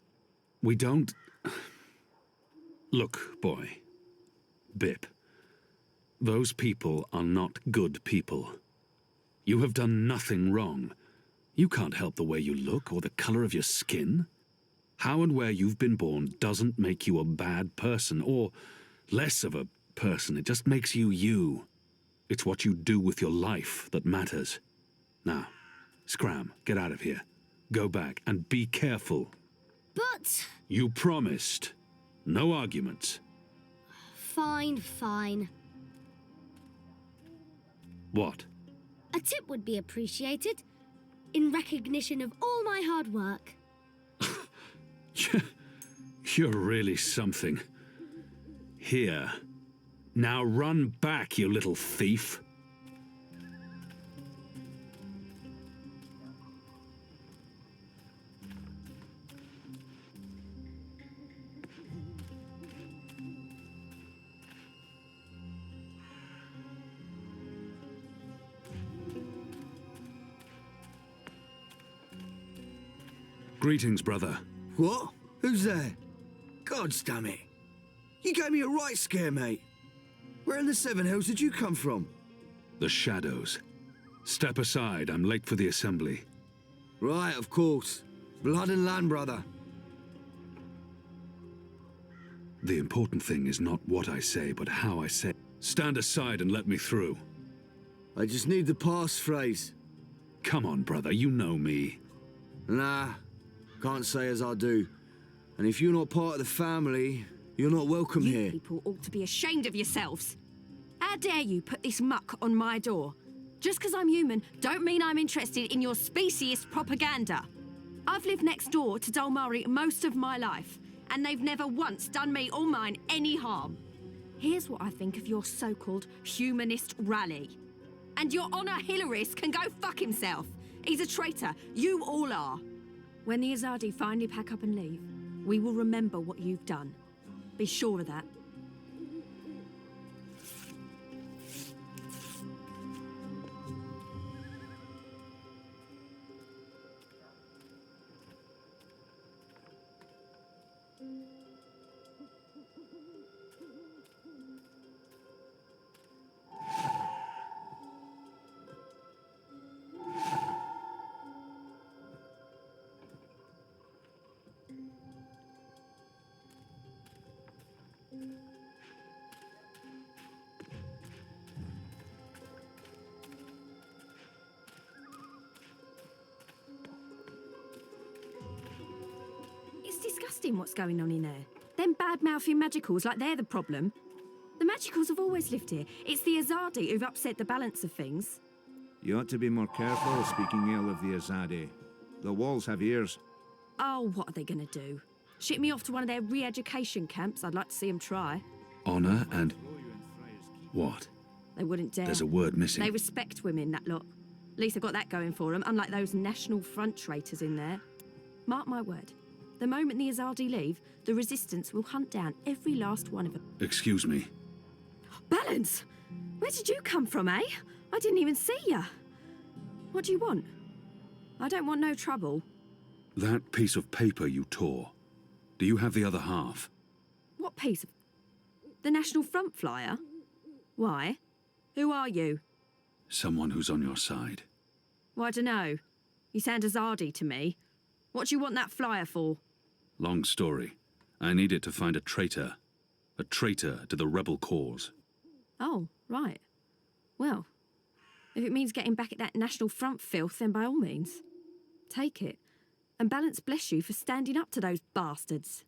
We don't... Look, boy. Bip. Those people are not good people. You have done nothing wrong. You can't help the way you look or the color of your skin. How and where you've been born doesn't make you a bad person, or less of a person. It just makes you you. It's what you do with your life that matters. Now, Scram, get out of here. Go back and be careful. But... You promised. No arguments. Fine, fine. What? A tip would be appreciated, in recognition of all my hard work. You're really something. Here. Now run back, you little thief. Greetings, brother. What? Who's there? God damn it. You gave me a right scare, mate. Where in the Seven Hills did you come from? The shadows. Step aside, I'm late for the assembly. Right, of course. Blood and land, brother. The important thing is not what I say, but how I say. Stand aside and let me through. I just need the passphrase. Come on, brother, you know me. Nah, can't say as I do. And if you're not part of the family, you're not welcome You here. people ought to be ashamed of yourselves. How dare you put this muck on my door? Just because I'm human, don't mean I'm interested in your speciesist propaganda. I've lived next door to Dolmari most of my life, and they've never once done me or mine any harm. Here's what I think of your so-called humanist rally. And your Honor Hillarist can go fuck himself. He's a traitor. You all are. When the Azadi finally pack up and leave, we will remember what you've done. Be sure of that. It's disgusting what's going on in there. Them bad-mouthing magicals like they're the problem. The magicals have always lived here. It's the Azadi who've upset the balance of things. You ought to be more careful speaking ill of the Azadi. The walls have ears. Oh, what are they going to do? Ship me off to one of their re-education camps? I'd like to see them try. Honor and... What? They wouldn't dare. There's a word missing. They respect women, that lot. At least I got that going for them, unlike those National Front traitors in there. Mark my word. The moment the Azadi leave, the Resistance will hunt down every last one of them. Excuse me. Balance! Where did you come from, eh? I didn't even see ya. What do you want? I don't want no trouble. That piece of paper you tore. Do you have the other half? What piece of... The National Front flyer? Why? Who are you? Someone who's on your side. Well, I dunno. You sound Azadi to me. What do you want that flyer for? Long story. I need it to find a traitor. A traitor to the rebel cause. Oh, right. Well, if it means getting back at that National Front filth, then by all means. Take it. And Balance bless you for standing up to those bastards.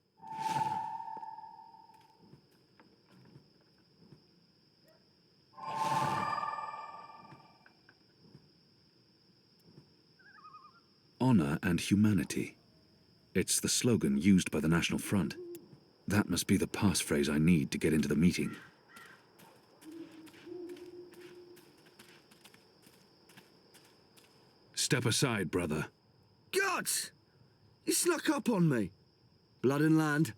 Honor and humanity. It's the slogan used by the National Front. That must be the passphrase I need to get into the meeting. Step aside, brother. Gods! You snuck up on me. Blood and land.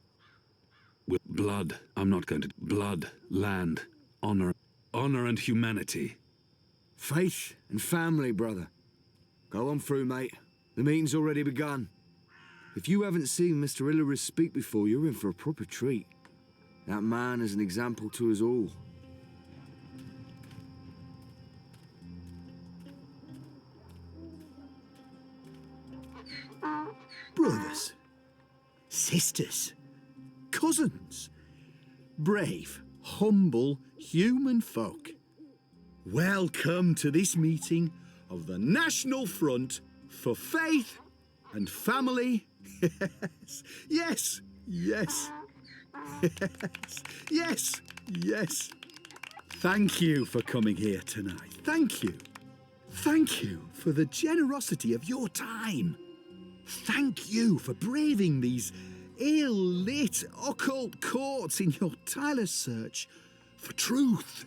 With blood, I'm not going to... Blood, land, honor. Honor and humanity. Faith and family, brother. Go on through, mate. The meeting's already begun. If you haven't seen Mr. Illyris speak before, you're in for a proper treat. That man is an example to us all. Brothers, sisters, cousins, brave, humble human folk. Welcome to this meeting of the National Front for Faith and Family. Yes, yes, yes, yes, yes. Thank you for coming here tonight. Thank you. Thank you for the generosity of your time. Thank you for braving these ill-lit occult courts in your tireless search for truth.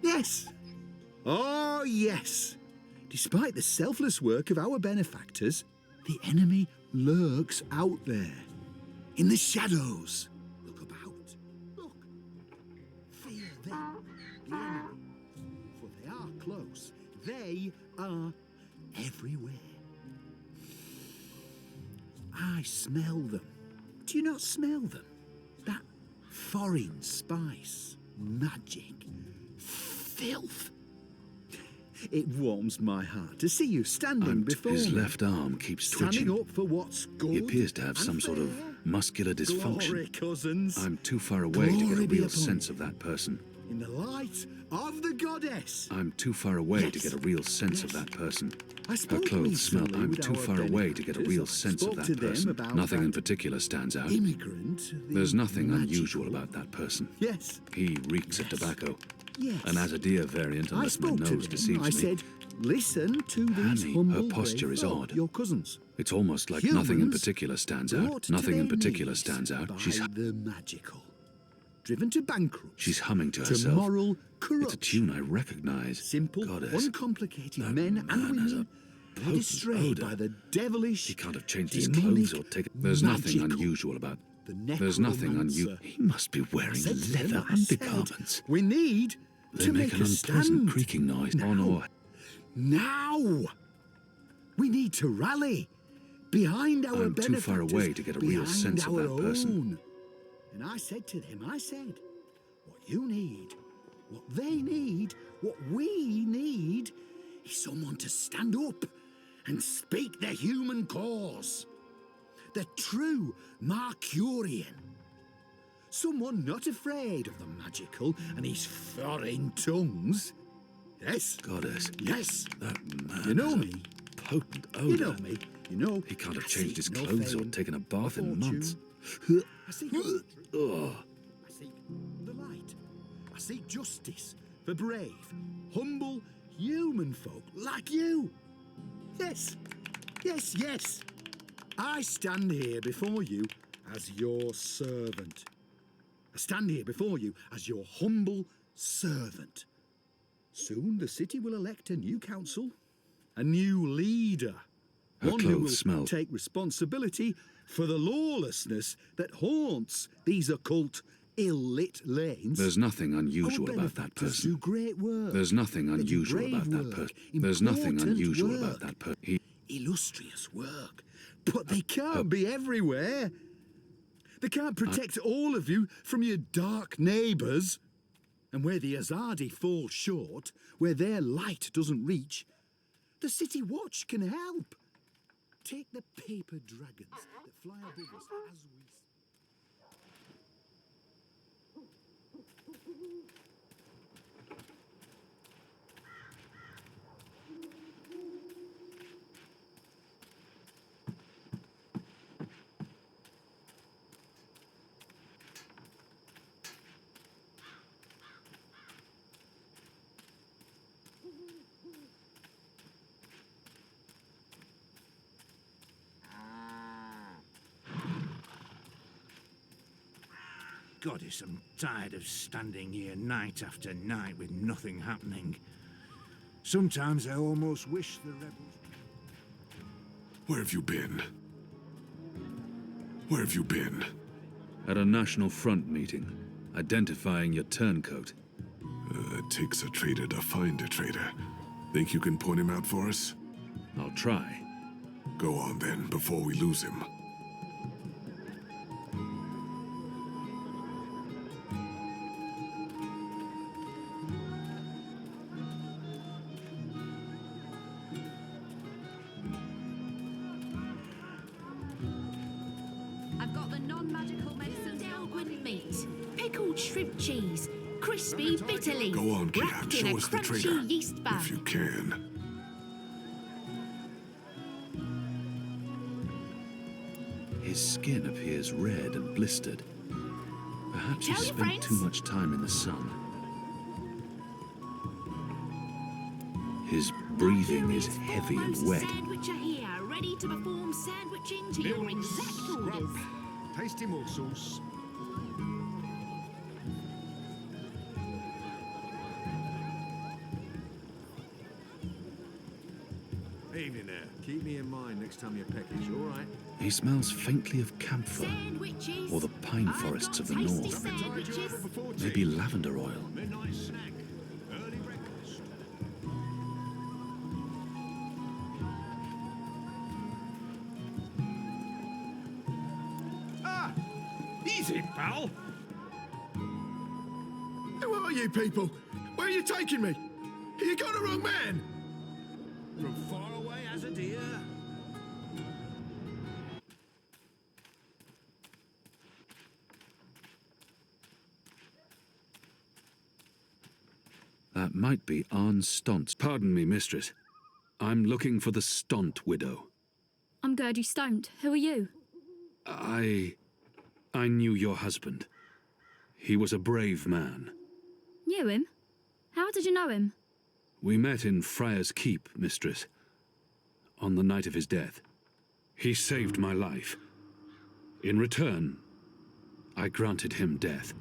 Yes. Oh, yes. Despite the selfless work of our benefactors, the enemy lurks out there, in the shadows. Look about. Look. Fear them, the enemy. For they are close. They are everywhere. I smell them. Do you not smell them? That foreign spice, magic, filth. It warms my heart to see you standing before His me. left arm keeps twitching. Standing up for what's good. He appears to have and some sort of fair. muscular dysfunction. Glory, cousins. I'm too far away to get Glory a be real upon sense you. of that person. In the light of the goddess. I'm too far away to Yes. get a real sense of that person. I Her spoke clothes smell. recently I'm with too our far away to get a real benefactors. sense of Spoke that to them person. about Nothing in that particular stands out. Immigrant. There's nothing magical. unusual about that person. Yes. He reeks of tobacco. Yes. An Azadir variant, I unless my spoke to nose them. deceives I me. said, listen to these Annie, humble her posture brave is folk, odd. your cousins. It's almost like nothing in Humans particular stands brought out. to Nothing in their particular knees stands out. by She's the magical. Driven to bankruptcy. She's humming to to herself. moral corruption. It's a tune I recognize. Simple, Goddess. uncomplicated That men and man has women a led potent astray odor. by the devilish. He can't have changed his demonic, clothes or taken. There's nothing magical. unusual about. The There's nothing unusual. necromancer. He must be wearing Said to them, leather I said, undergarments. we need They to make make an a unpleasant stand. creaking noise. Now. On or Now! We need to rally behind our I'm too far benefactors, away to get a real behind sense of our that person. own. And I said to them, I said, what you need, what they need, what we need, is someone to stand up and speak the human cause. The true Mercurian. Someone not afraid of the magical and his foreign tongues. Yes. Goddess. Yes. That man You know has a me. potent odor. You know me. You know. He can't have I changed his seek no clothes or fame, taken a bath in fortune. months. I seek victory. Ugh. I seek the light. I seek justice for brave, humble, human folk like you. Yes. Yes, yes. I stand here before you as your servant. I stand here before you as your humble servant. Soon the city will elect a new council, A new leader. Her One who will clothes smell. take responsibility for the lawlessness that haunts these occult, ill-lit lanes. There's nothing unusual Our about that benefactors do person. great work. There's nothing They do unusual brave about that work, person. There's nothing important unusual work. about that person. Illustrious work. But they can't be everywhere. They can't protect all of you from your dark neighbours. And where the Azadi fall short, where their light doesn't reach, the City Watch can help. Take the paper dragons that fly above us as we... Goddess, I'm tired of standing here night after night with nothing happening. Sometimes I almost wish the rebels... Where have you been? Where have you been? At a National Front meeting, identifying your turncoat. It takes a traitor to find a traitor. Think you can point him out for us? I'll try. Go on then, before we lose him. I've got the non-magical medicine Delguin meat, pickled shrimp cheese, crispy bitter leaf, Go on, Kia. wrapped in a Show us the crunchy traitor. yeast bun. If you can. His skin appears red and blistered. Perhaps he Tell your spent friends. too much time in the sun. His breathing is heavy and wet. Sandwicher here, ready to perform sandwiching to your exact orders. Tasty morsels. Evening there. Keep me in mind next time you package, all right? He smells faintly of camphor, Sandwiches. or the pine forests of the north. Sandwiches. Maybe lavender oil. Midnight snack. Early breakfast. Ah! Easy, pal! Who are you people? Where are you taking me? You got the wrong man! From far away as a deer. That might be Arne Stont's. Pardon me, mistress. I'm looking for the Stott widow. I'm Gertie Stoned. Who are you? I knew your husband. He was a brave man. Knew him? How did you know him? We met in Friar's Keep, mistress, on the night of his death. He saved my life. In return, I granted him death.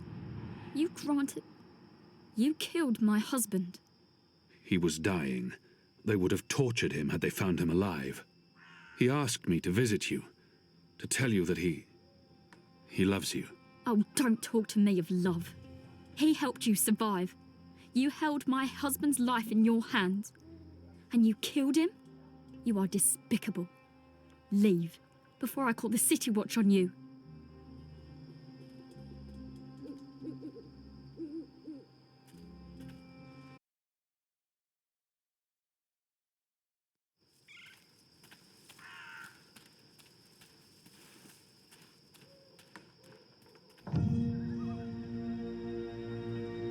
You granted... You killed my husband. He was dying. They would have tortured him had they found him alive. He asked me to visit you, to tell you that he loves you. Oh, don't talk to me of love. He helped you survive. You held my husband's life in your hands. And you killed him? You are despicable. Leave, before I call the City Watch on you.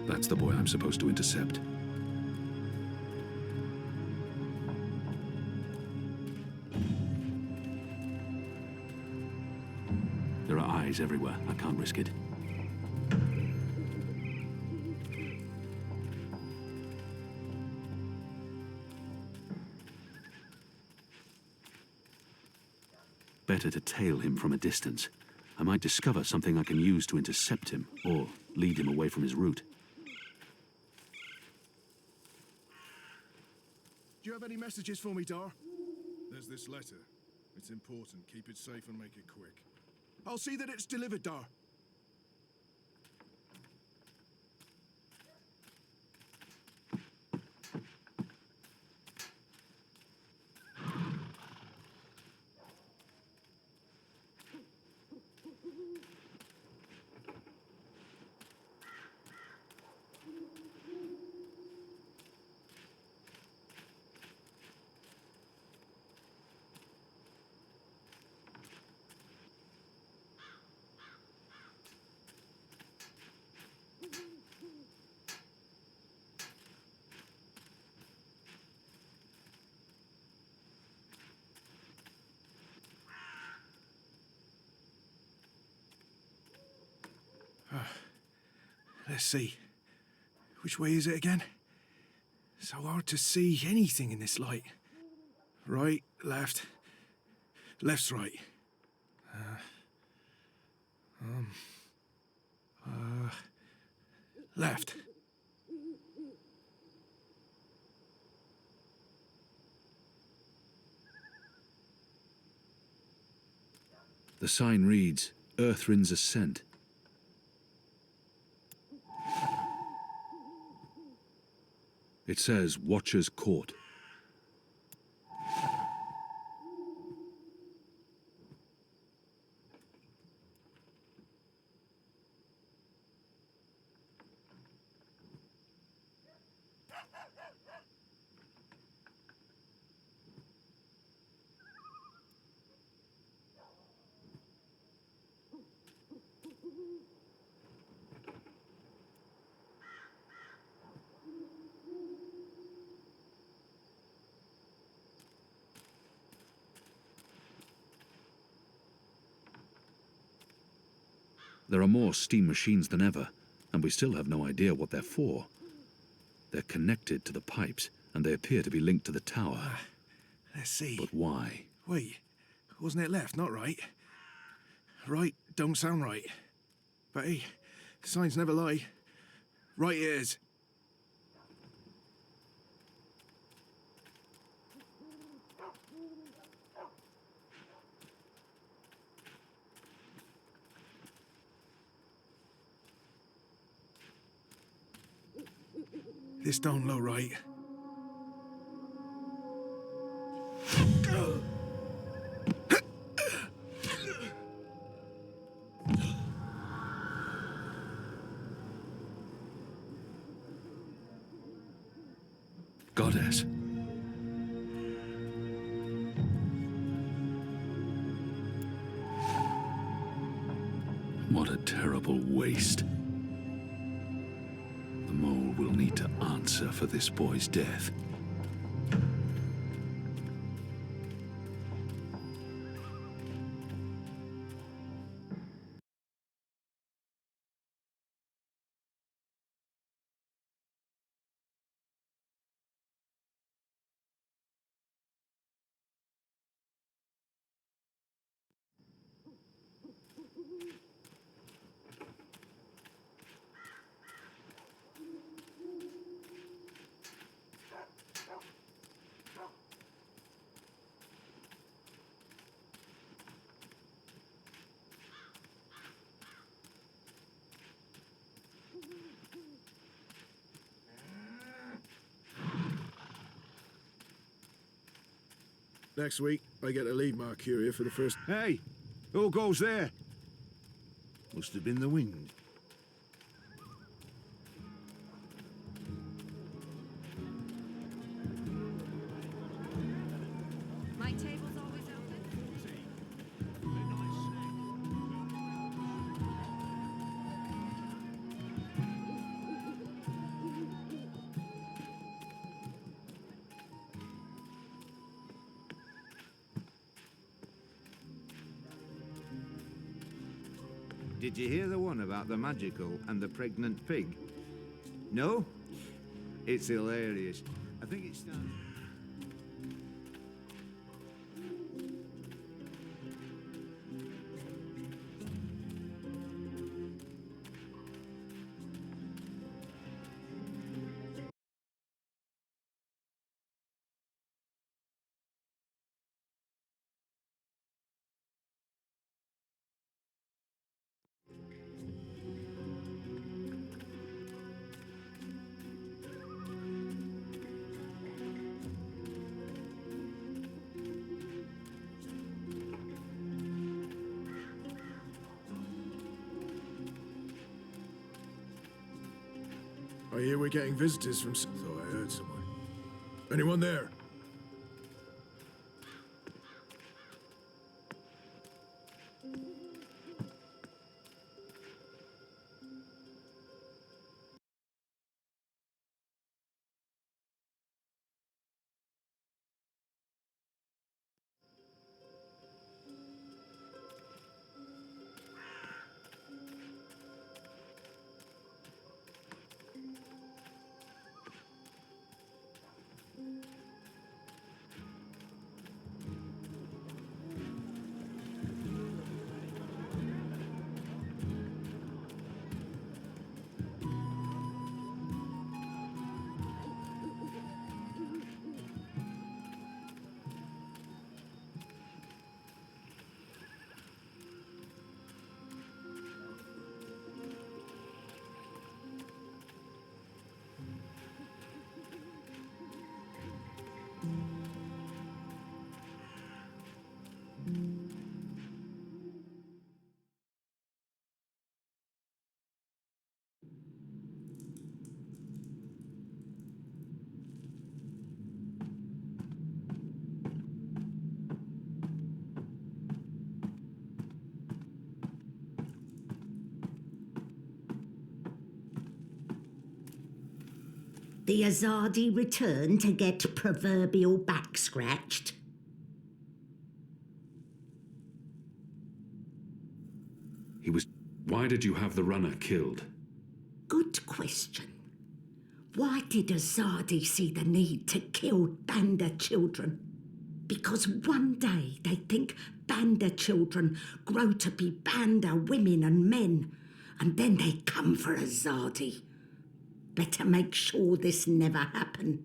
That's the boy I'm supposed to intercept. There are eyes everywhere. I can't risk it. Better to tail him from a distance. I might discover something I can use to intercept him, or lead him away from his route. Do you have any any messages for me, Dar? There's this letter. It's important. Keep it safe and make it quick. I'll see that it's delivered, Dar. Let's see. Which way is it again? So hard to see anything in this light. Right, left. Left's right. Left. The sign reads, Earthrin's Ascent. It says, Watcher's Court. There are more steam machines than ever, and we still have no idea what they're for. They're connected to the pipes, and they appear to be linked to the tower. Let's see. But why? Wait, wasn't it left, not right? Right don't sound right. But hey, signs never lie. Right it is. This don't look right. Goddess. What a terrible waste. The mole will need to answer for this boy's death. Next week, I get to lead Mercuria for the first... Hey, who goes there? Must have been the wind. My table's always open. Did you hear the one about the magical and the pregnant pig? No? It's hilarious. I think it stands... I hear we're getting visitors from... Thought I heard someone. Anyone there? The Azadi return to get proverbial back scratched? Why did you have the runner killed? Good question. Why did Azadi see the need to kill Banda children? Because one day they think Banda children grow to be Banda women and men, and then they come for Azadi. Better make sure this never happen.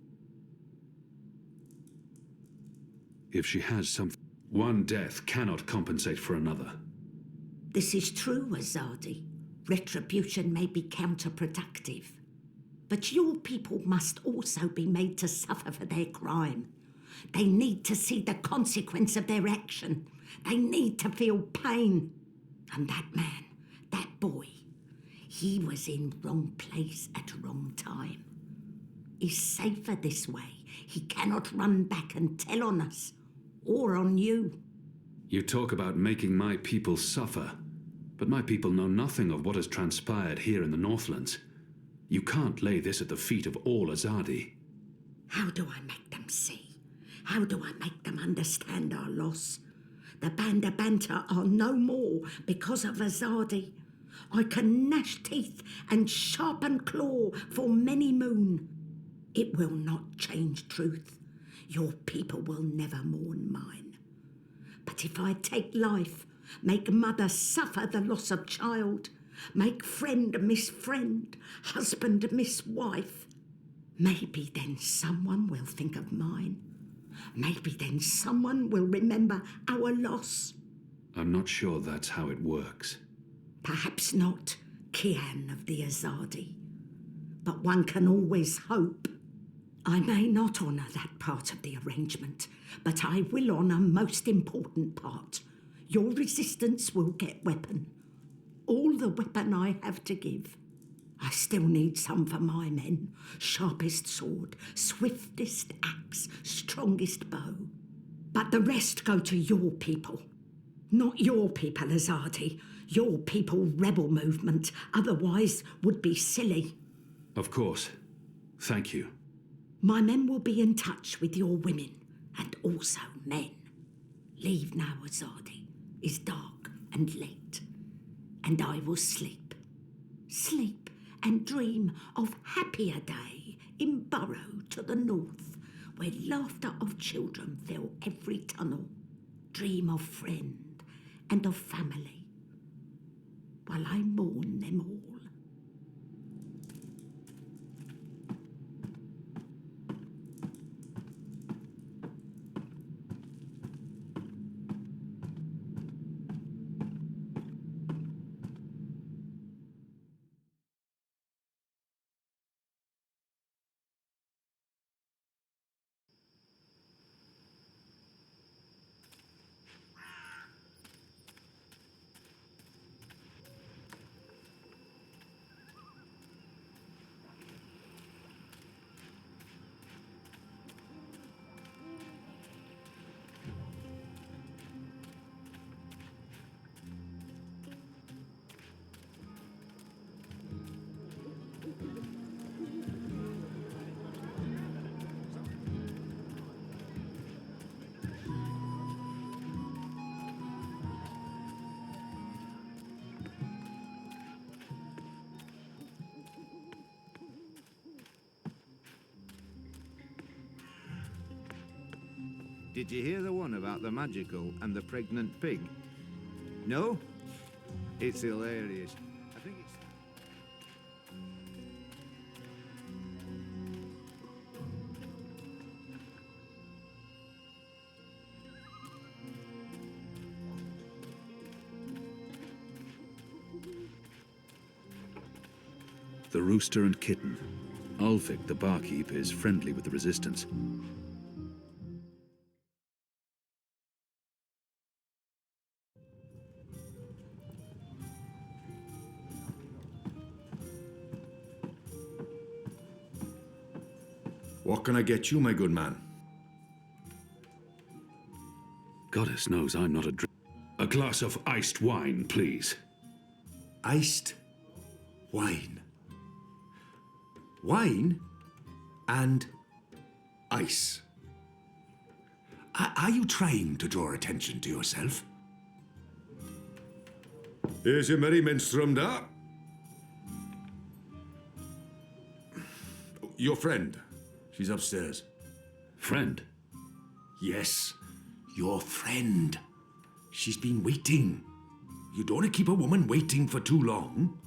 If she has something... One death cannot compensate for another. This is true, Azadi. Retribution may be counterproductive. But your people must also be made to suffer for their crime. They need to see the consequence of their action. They need to feel pain. And that man, that boy, he was in wrong place at wrong time. He's safer this way. He cannot run back and tell on us, or on you. You talk about making my people suffer, but my people know nothing of what has transpired here in the Northlands. You can't lay this at the feet of all Azadi. How do I make them see? How do I make them understand our loss? The Banda Banter are no more because of Azadi. I can gnash teeth and sharpen claw for many moon. It will not change truth. Your people will never mourn mine. But if I take life, make mother suffer the loss of child, make friend miss friend, husband miss wife, maybe then someone will think of mine. Maybe then someone will remember our loss. I'm not sure that's how it works. Perhaps not, Kian of the Azadi. But one can always hope. I may not honour that part of the arrangement, but I will honour most important part. Your resistance will get weapon. All the weapon I have to give. I still need some for my men. Sharpest sword, swiftest axe, strongest bow. But the rest go to your people. Not your people, Azadi. Your people rebel movement, otherwise would be silly. Of course. Thank you. My men will be in touch with your women, and also men. Leave now, Azadi. It's dark and late, and I will sleep. Sleep and dream of happier day in Burrow to the north, where laughter of children fill every tunnel. Dream of friend and of family, while I mourn them all. Did you hear the one about the magical and the pregnant pig? No? It's hilarious. I think it's... The rooster and kitten. Ulfric, the barkeep, is friendly with the resistance. What can I get you, my good man? Goddess knows I'm not a glass of iced wine, please. Iced wine. Wine and ice. Are you trying to draw attention to yourself? Here's your merry minstrel up. Your friend. She's upstairs. Friend? Yes, your friend. She's been waiting. You don't want to keep a woman waiting for too long.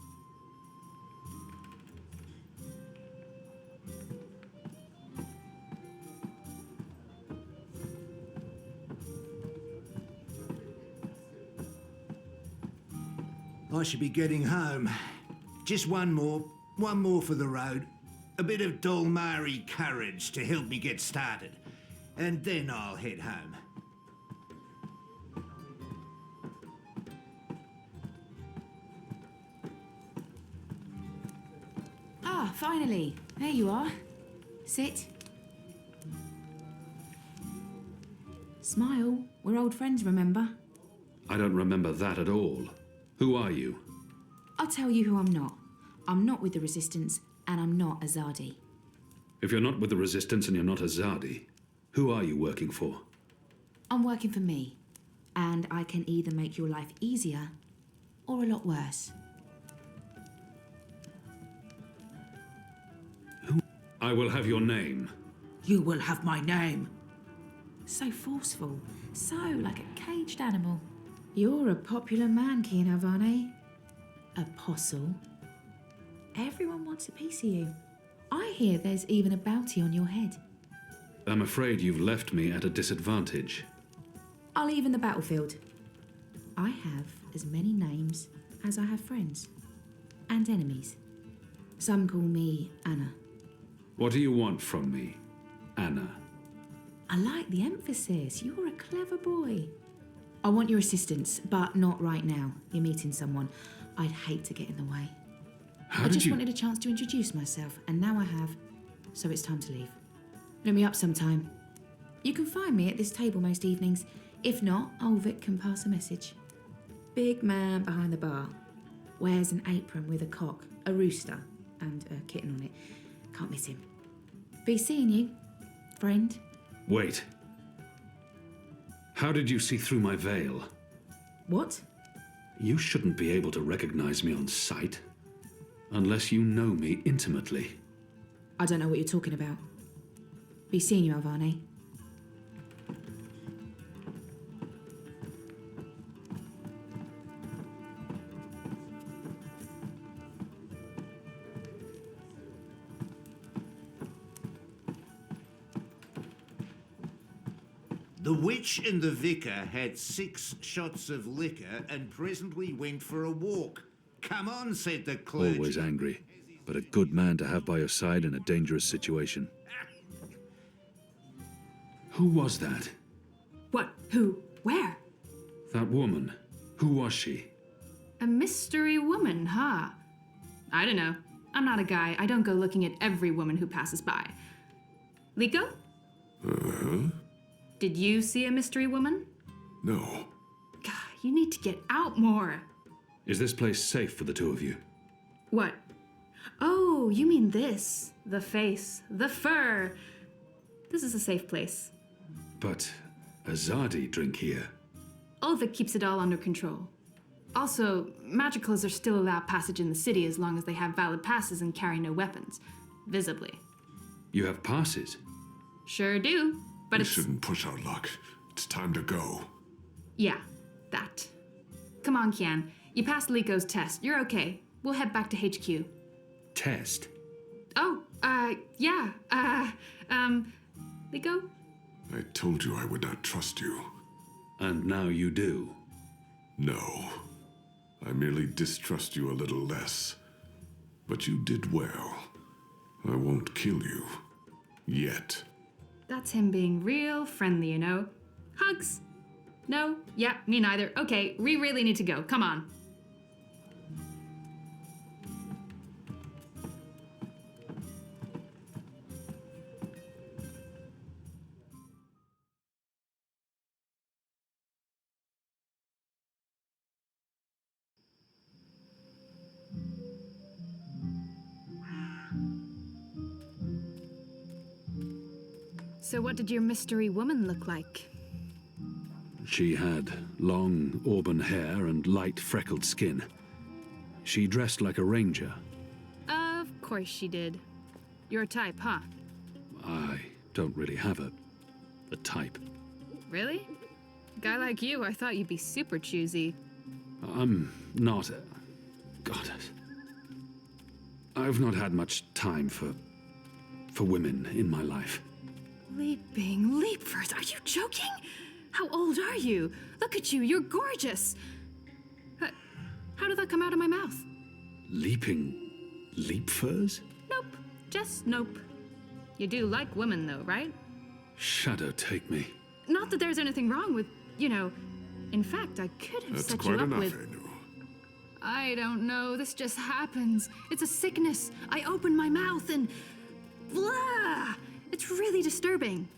I should be getting home. Just one more for the road. A bit of Dolmari courage to help me get started. And then I'll head home. Ah, finally. There you are. Sit. Smile. We're old friends, remember? I don't remember that at all. Who are you? I'll tell you who I'm not. I'm not with the Resistance, and I'm not Azadi. If you're not with the Resistance and you're not Azadi, who are you working for? I'm working for me, and I can either make your life easier or a lot worse. Who? I will have your name. You will have my name. So forceful, so like a caged animal. You're a popular man, Kian Havane. Apostle. Everyone wants a piece of you. I hear there's even a bounty on your head. I'm afraid you've left me at a disadvantage. I'll even the battlefield. I have as many names as I have friends. And enemies. Some call me Anna. What do you want from me, Anna? I like the emphasis. You're a clever boy. I want your assistance, but not right now. You're meeting someone. I'd hate to get in the way. I just wanted a chance to introduce myself, and now I have, so it's time to leave. Look me up sometime. You can find me at this table most evenings. If not, Ulfric can pass a message. Big man behind the bar. Wears an apron with a cock, a rooster, and a kitten on it. Can't miss him. Be seeing you, friend. Wait. How did you see through my veil? What? You shouldn't be able to recognize me on sight. Unless you know me intimately. I don't know what you're talking about. Be seeing you, Alvane. The witch and the vicar had 6 shots of liquor and presently went for a walk. Come on, said the clergy. Always angry, but a good man to have by your side in a dangerous situation. Who was that? What? Who? Where? That woman. Who was she? A mystery woman, huh? I don't know. I'm not a guy. I don't go looking at every woman who passes by. Liko? Uh-huh. Did you see a mystery woman? No. God, you need to get out more. Is this place safe for the two of you? What? Oh, you mean this. The face. The fur. This is a safe place. But Azadi drink here. Ulfric keeps it all under control. Also, magicals are still allowed passage in the city as long as they have valid passes and carry no weapons. Visibly. You have passes? Sure do. But we it's... shouldn't push our luck. It's time to go. Yeah, that. Come on, Kian. You passed Liko's test. You're okay. We'll head back to HQ. Test? Oh, yeah. Liko? I told you I would not trust you. And now you do. No. I merely distrust you a little less. But you did well. I won't kill you. Yet. That's him being real friendly, you know? Hugs? No? Yeah, me neither. Okay, we really need to go. Come on. So what did your mystery woman look like? She had long auburn hair and light freckled skin. She dressed like a ranger. Of course she did. Your type, huh? I don't really have a type. Really? A guy like you, I thought you'd be super choosy. I'm not... God. I've not had much time for women in my life. Leaping leapers, are you joking? How old are you? Look at you, you're gorgeous. How did that come out of my mouth? Leaping leapfurs? Nope, just nope. You do like women though, right? Shadow take me. Not that there's anything wrong with, you know, in fact, I could have set you up with... I don't know, this just happens. It's a sickness. I open my mouth and... blah! It's really disturbing.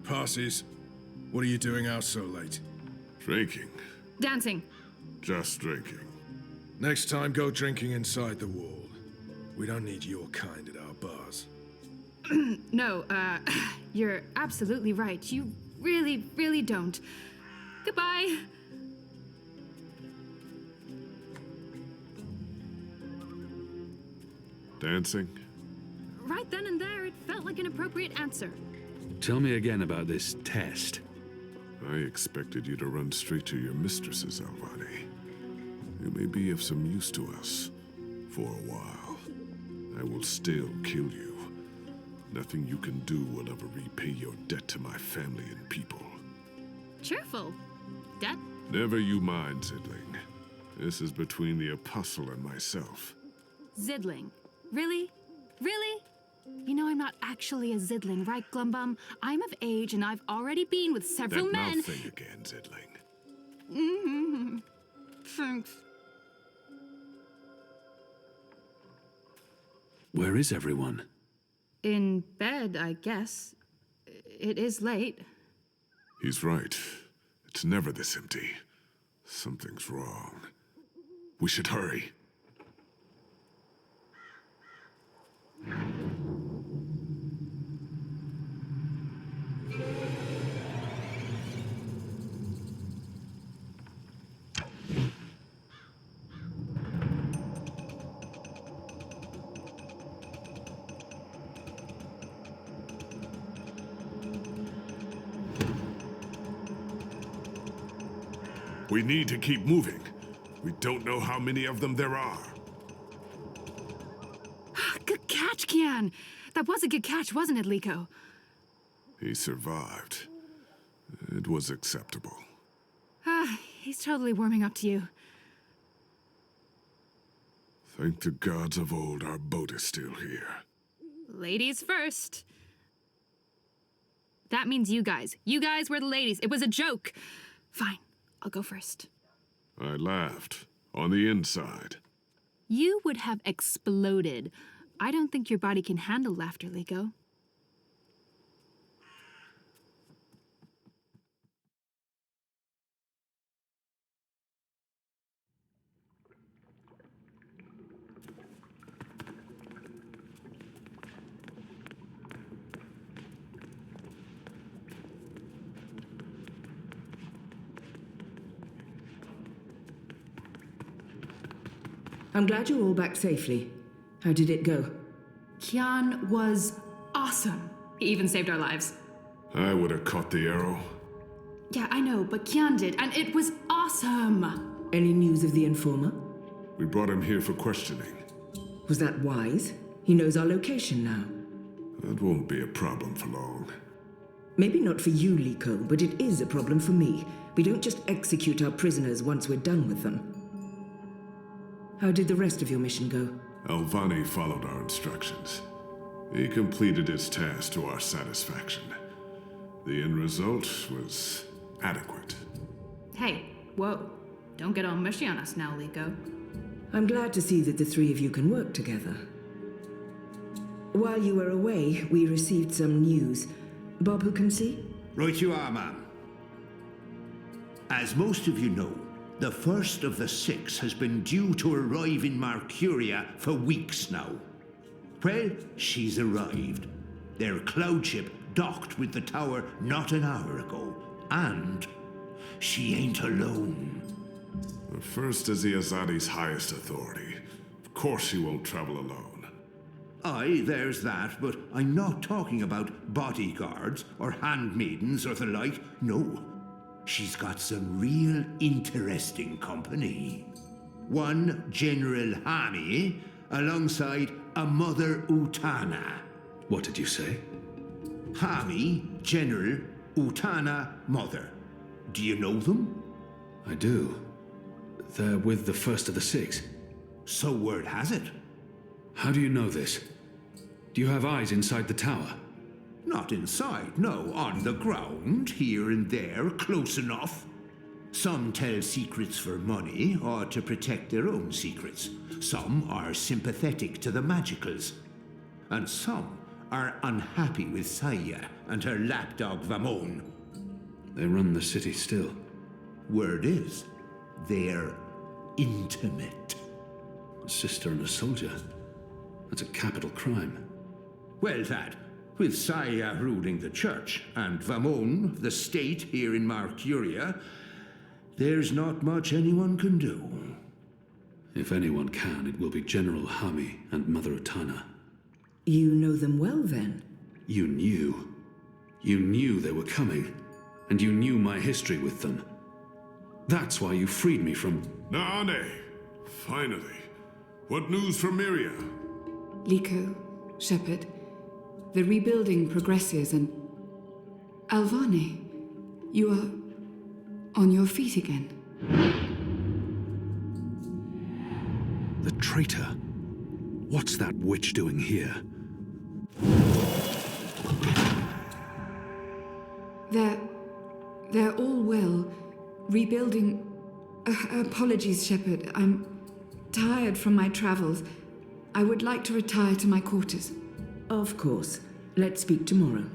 Passes. What are you doing out so late? Drinking. Dancing. Just drinking. Next time, go drinking inside the wall. We don't need your kind at our bars. No, you're absolutely right. You really, really don't. Goodbye. Dancing? Right then and there, it felt like an appropriate answer. Tell me again about this test. I expected you to run straight to your mistresses, Alvani. You may be of some use to us. For a while. I will still kill you. Nothing you can do will ever repay your debt to my family and people. Cheerful. Debt? Never you mind, Zidling. This is between the Apostle and myself. Zidling. Really? Really? You know I'm not actually a Zidling, right, Glumbum? I'm of age and I've already been with several that men. Mouth thing again, Zidling. Mm-hmm. Thanks. Where is everyone? In bed, I guess. It is late. He's right. It's never this empty. Something's wrong. We should hurry. We need to keep moving. We don't know how many of them there are. Good catch, Kian. That was a good catch, wasn't it, Liko? He survived. It was acceptable. He's totally warming up to you. Thank the gods of old our boat is still here. Ladies first. That means you guys. You guys were the ladies. It was a joke. Fine, I'll go first. I laughed. On the inside. You would have exploded. I don't think your body can handle laughter, Liko. I'm glad you're all back safely. How did it go? Kian was awesome. He even saved our lives. I would have caught the arrow. Yeah, I know, but Kian did, and it was awesome. Any news of the informer? We brought him here for questioning. Was that wise? He knows our location now. That won't be a problem for long. Maybe not for you, Liko, but it is a problem for me. We don't just execute our prisoners once we're done with them. How did the rest of your mission go? Alvani followed our instructions. He completed his task to our satisfaction. The end result was adequate. Hey, whoa. Don't get all mushy on us now, Liko. I'm glad to see that the three of you can work together. While you were away, we received some news. Bob, who can see? Right you are, ma'am. As most of you know, the first of the 6 has been due to arrive in Mercuria for weeks now. Well, she's arrived. Their cloud ship docked with the tower not an hour ago. And she ain't alone. The first is the Azadi's highest authority. Of course she won't travel alone. Aye, there's that, but I'm not talking about bodyguards or handmaidens or the like. No. She's got some real interesting company. One General Hami alongside a Mother Utana. What did you say? Hami, General, Utana, Mother. Do you know them? I do. They're with the first of the 6. So word has it. How do you know this? Do you have eyes inside the tower? Not inside, no. On the ground, here and there, close enough. Some tell secrets for money or to protect their own secrets. Some are sympathetic to the magicals. And some are unhappy with Saya and her lapdog Vamon. They run the city still. Word is, they're intimate. A sister and a soldier. That's a capital crime. Well, that, with Saya ruling the church and Vamon, the state here in Mercuria, there's not much anyone can do. If anyone can, it will be General Hami and Mother Utana. You know them well, then? You knew. You knew they were coming. And you knew my history with them. That's why you freed me from... Naane! Finally. What news from Miria? Liko, Shepard, the rebuilding progresses and... Alvani, you are on your feet again. The traitor. What's that witch doing here? They're all well. Rebuilding... apologies, Shepard. I'm tired from my travels. I would like to retire to my quarters. Of course. Let's speak tomorrow.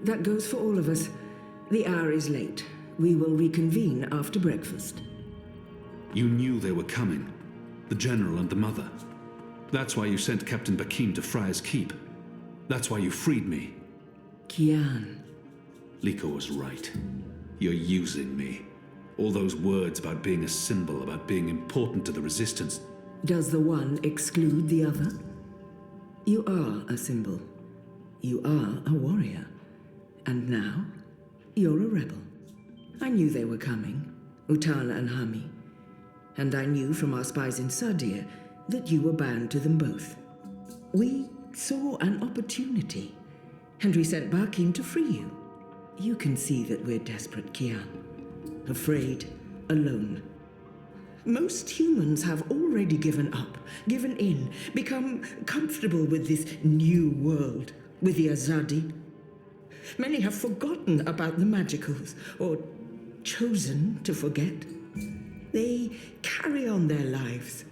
That goes for all of us. The hour is late. We will reconvene after breakfast. You knew they were coming. The General and the Mother. That's why you sent Captain Bakim to Friar's Keep. That's why you freed me. Kian. Liko was right. You're using me. All those words about being a symbol, about being important to the Resistance. Does the one exclude the other? You are a symbol. You are a warrior. And now, you're a rebel. I knew they were coming, Utana and Hami. And I knew from our spies in Sardia that you were bound to them both. We saw an opportunity, and we sent Bakim to free you. You can see that we're desperate, Kian. Afraid, alone. Most humans have already given up, given in, become comfortable with this new world, with the Azadi. Many have forgotten about the magicals, or chosen to forget. They carry on their lives,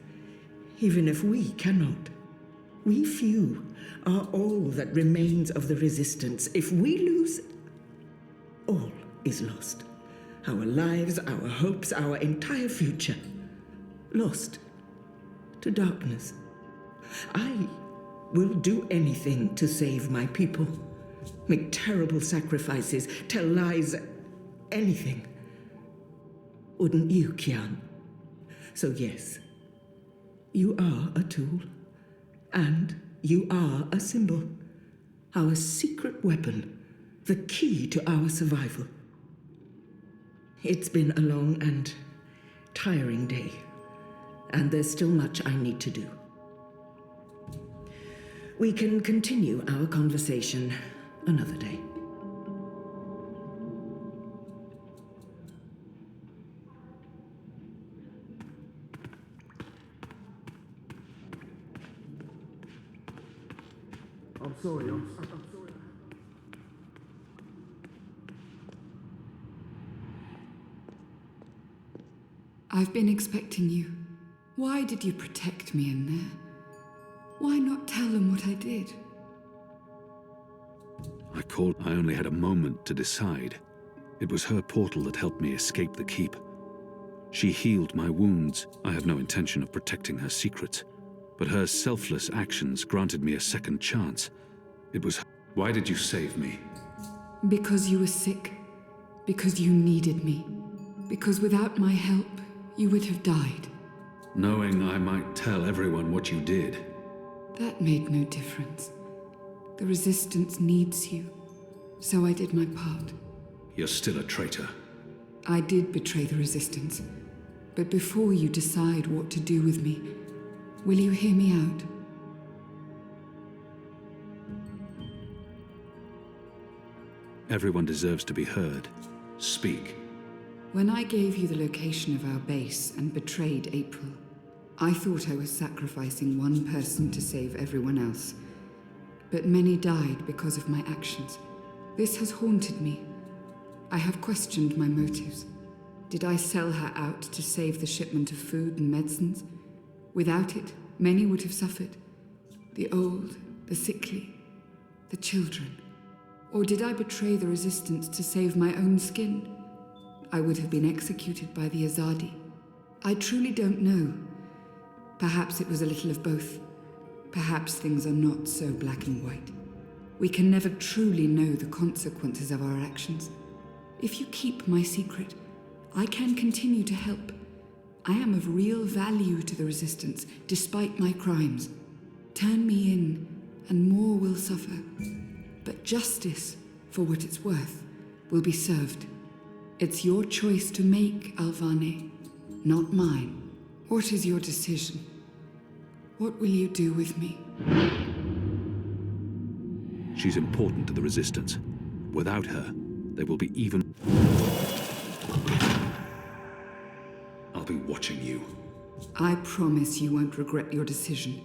even if we cannot. We few are all that remains of the Resistance. If we lose, all is lost. Our lives, our hopes, our entire future. Lost to darkness. I will do anything to save my people. Make terrible sacrifices, tell lies, anything. Wouldn't you, Kian? So yes, You are a tool. And you are a symbol. Our secret weapon. The key to our survival. It's been a long and tiring day. And there's still much I need to do. We can continue our conversation another day. I'm sorry, I'm sorry. I've been expecting you. Why did you protect me in there? Why not tell them what I did? I only had a moment to decide. It was her portal that helped me escape the keep. She healed my wounds. I have no intention of protecting her secrets, but her selfless actions granted me a second chance. It was... Why did you save me? Because you were sick. Because you needed me. Because without my help, you would have died. Knowing I might tell everyone what you did. That made no difference. The Resistance needs you, so I did my part. You're still a traitor. I did betray the Resistance, but before you decide what to do with me, will you hear me out? Everyone deserves to be heard. Speak. When I gave you the location of our base and betrayed April, I thought I was sacrificing one person to save everyone else. But many died because of my actions. This has haunted me. I have questioned my motives. Did I sell her out to save the shipment of food and medicines? Without it, many would have suffered. The old, the sickly, the children. Or did I betray the Resistance to save my own skin? I would have been executed by the Azadi. I truly don't know. Perhaps it was a little of both. Perhaps things are not so black and white. We can never truly know the consequences of our actions. If you keep my secret, I can continue to help. I am of real value to the Resistance, despite my crimes. Turn me in, and more will suffer. But justice, for what it's worth, will be served. It's your choice to make, Alvane, not mine. What is your decision? What will you do with me? She's important to the Resistance. Without her, they will be even... I'll be watching you. I promise you won't regret your decision.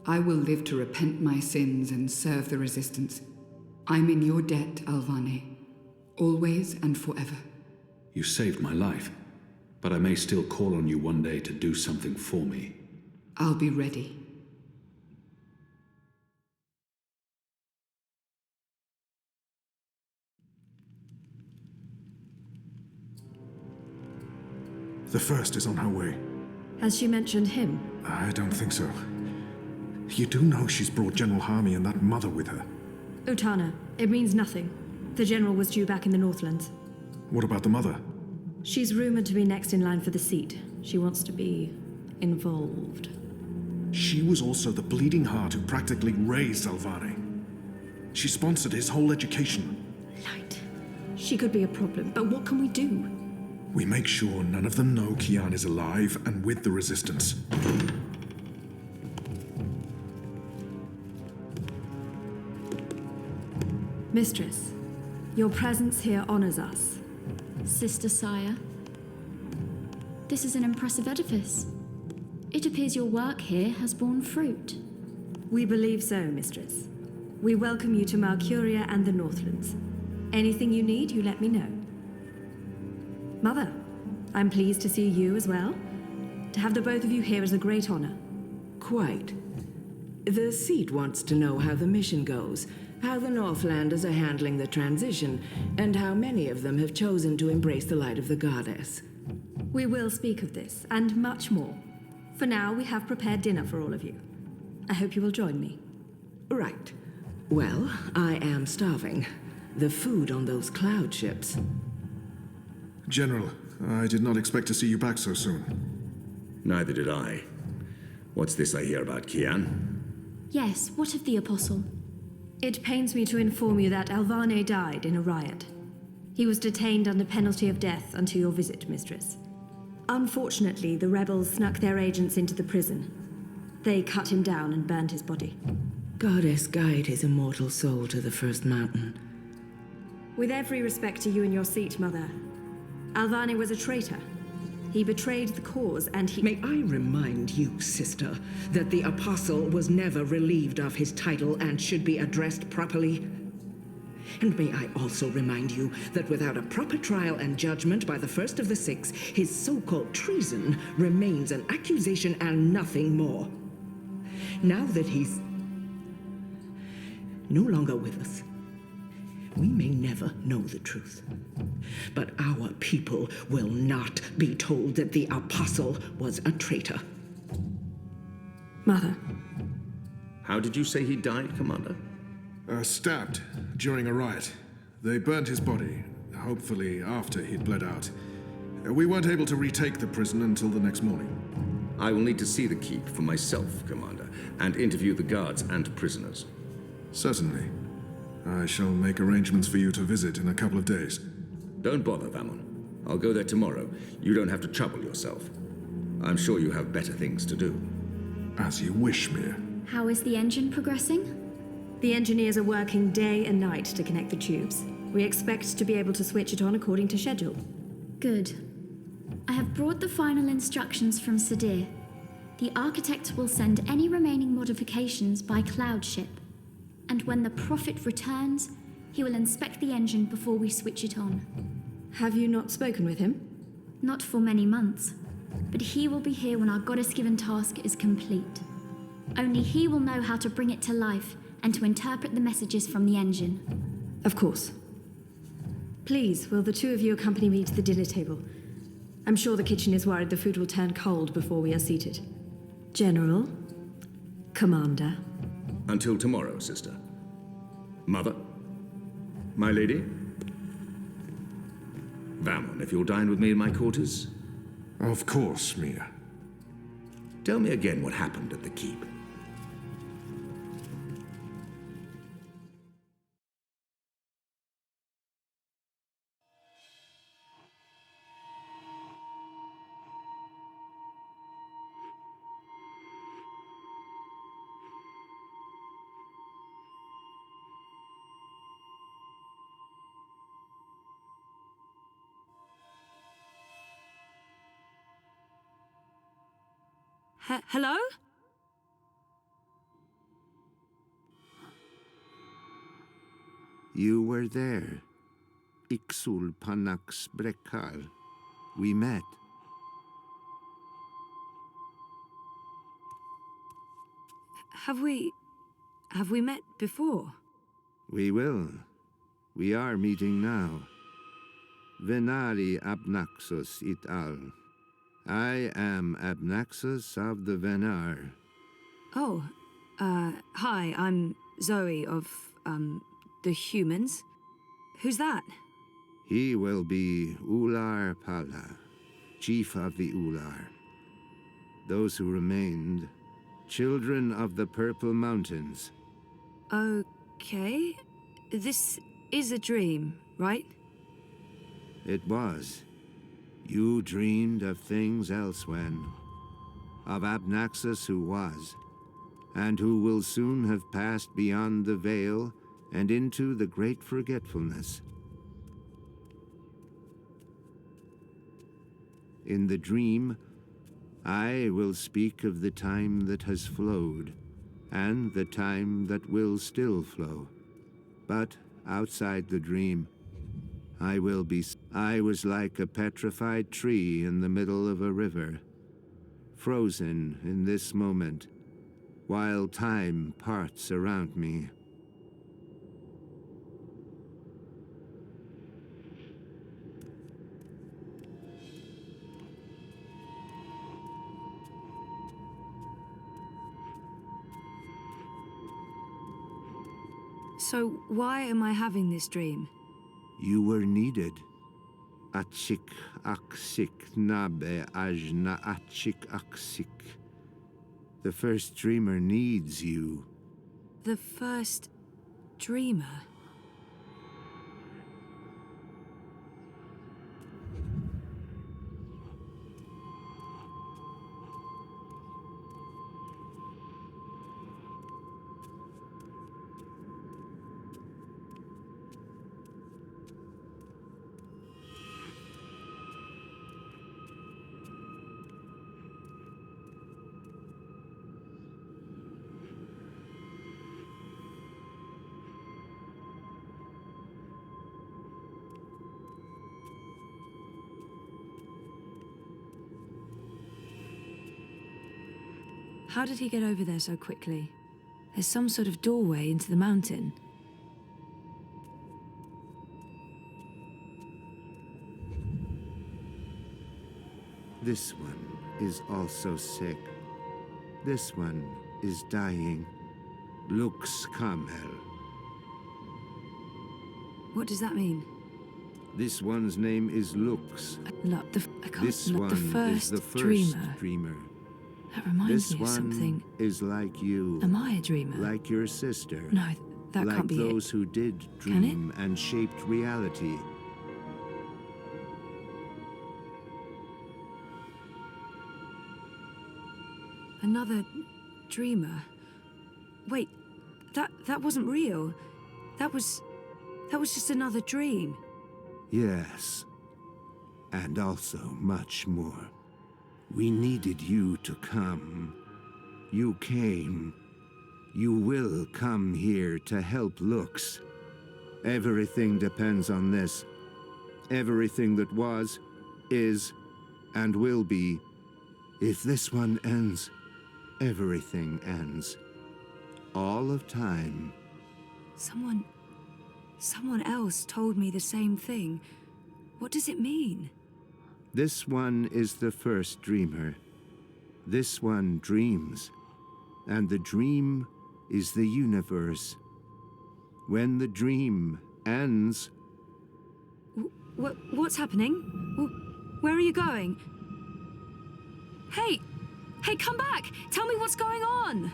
I will live to repent my sins and serve the Resistance. I'm in your debt, Alvane. Always and forever. You saved my life, but I may still call on you one day to do something for me. I'll be ready. The first is on her way. Has she mentioned him? I don't think so. You do know she's brought General Harmy and that mother with her. Utana, it means nothing. The General was due back in the Northlands. What about the mother? She's rumored to be next in line for the seat. She wants to be involved. She was also the bleeding heart who practically raised Alvane. She sponsored his whole education. Light. She could be a problem, but what can we do? We make sure none of them know Kian is alive and with the Resistance. Mistress, your presence here honors us. Sister Sire, this is an impressive edifice. It appears your work here has borne fruit. We believe so, Mistress. We welcome you to Malcuria and the Northlands. Anything you need, you let me know. Mother, I'm pleased to see you as well. To have the both of you here is a great honor. Quite. The seat wants to know how the mission goes, how the Northlanders are handling the transition, and how many of them have chosen to embrace the light of the goddess. We will speak of this, and much more. For now, we have prepared dinner for all of you. I hope you will join me. Right. Well, I am starving. The food on those cloud ships. General, I did not expect to see you back so soon. Neither did I. What's this I hear about Kian? Yes, what of the Apostle? It pains me to inform you that Alvane died in a riot. He was detained under penalty of death until your visit, mistress. Unfortunately, the rebels snuck their agents into the prison. They cut him down and burned his body. Goddess, guide his immortal soul to the first mountain. With every respect to you and your seat, Mother, Alvane was a traitor. He betrayed the cause and he— May I remind you, sister, that the Apostle was never relieved of his title and should be addressed properly? And may I also remind you that without a proper trial and judgment by the first of the six, his so-called treason remains an accusation and nothing more. Now that he's no longer with us, we may never know the truth. But our people will not be told that the Apostle was a traitor. Mother. How did you say he died, Commander? Stabbed during a riot. They burned his body, hopefully after he'd bled out. We weren't able to retake the prison until the next morning. I will need to see the keep for myself, Commander, and interview the guards and prisoners. Certainly. I shall make arrangements for you to visit in a couple of days. Don't bother, Vamon. I'll go there tomorrow. You don't have to trouble yourself. I'm sure you have better things to do. As you wish, Mir. How is the engine progressing? The engineers are working day and night to connect the tubes. We expect to be able to switch it on according to schedule. Good. I have brought the final instructions from Sadir. The architect will send any remaining modifications by cloud ship. And when the Prophet returns, he will inspect the engine before we switch it on. Have you not spoken with him? Not for many months, but he will be here when our goddess-given task is complete. Only he will know how to bring it to life and to interpret the messages from the engine. Of course. Please, will the two of you accompany me to the dinner table? I'm sure the kitchen is worried the food will turn cold before we are seated. General, Commander. Until tomorrow, sister. Mother? My lady? Vamon, if you'll dine with me in my quarters? Of course, Mia. Tell me again what happened at the keep. Hello? You were there. Ixul Panax Brekal. We met. Have we met before? We will. We are meeting now. Venari Abnaxus it al. I am Abnaxus of the Venar. Oh, hi, I'm Zoe of, the humans. Who's that? He will be Ular Pala, chief of the Ular. Those who remained, children of the Purple Mountains. Okay. This is a dream, right? It was. You dreamed of things elsewhen. Of Abnaxus who was, and who will soon have passed beyond the veil and into the great forgetfulness. In the dream, I will speak of the time that has flowed, and the time that will still flow. But outside the dream, I was like a petrified tree in the middle of a river, frozen in this moment, while time parts around me. So why am I having this dream? You were needed. Achik aksik nabe ajna achik aksik. The first dreamer needs you. The first dreamer? How did he get over there so quickly? There's some sort of doorway into the mountain. This one is also sick. This one is dying. Lux Kamel. What does that mean? This one's name is Lux. Look, This one the first is the first dreamer. That reminds This me of one something. is like you. Am I a dreamer? Like your sister. No, that like can't be those it. who did Can it? dream and shaped reality. Another dreamer? Wait, that wasn't real. That was just another dream. Yes. And also much more. We needed you to come. You came. You will come here to help Lux. Everything depends on this. Everything that was, is, and will be. If this one ends, everything ends. All of time. Someone else told me the same thing. What does it mean? This one is the first dreamer. This one dreams. And the dream is the universe. When the dream ends... What's happening? Where are you going? Hey, come back! Tell me what's going on!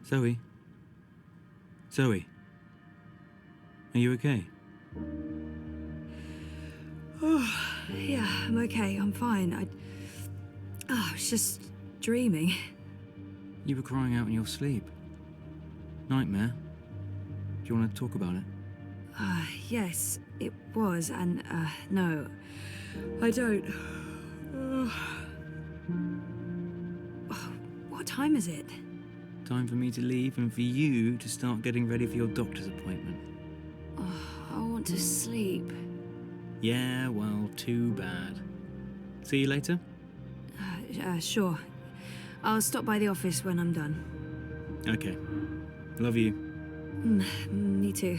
Zoe? Zoe? Are you okay? Oh, yeah, I'm okay. I'm fine. I was just dreaming. You were crying out in your sleep. Nightmare? Do you want to talk about it? Yes, it was, and, no. I don't. What time is it? Time for me to leave and for you to start getting ready for your doctor's appointment. I want to sleep. Yeah, well, too bad. See you later? Sure. I'll stop by the office when I'm done. Okay. Love you. Me too.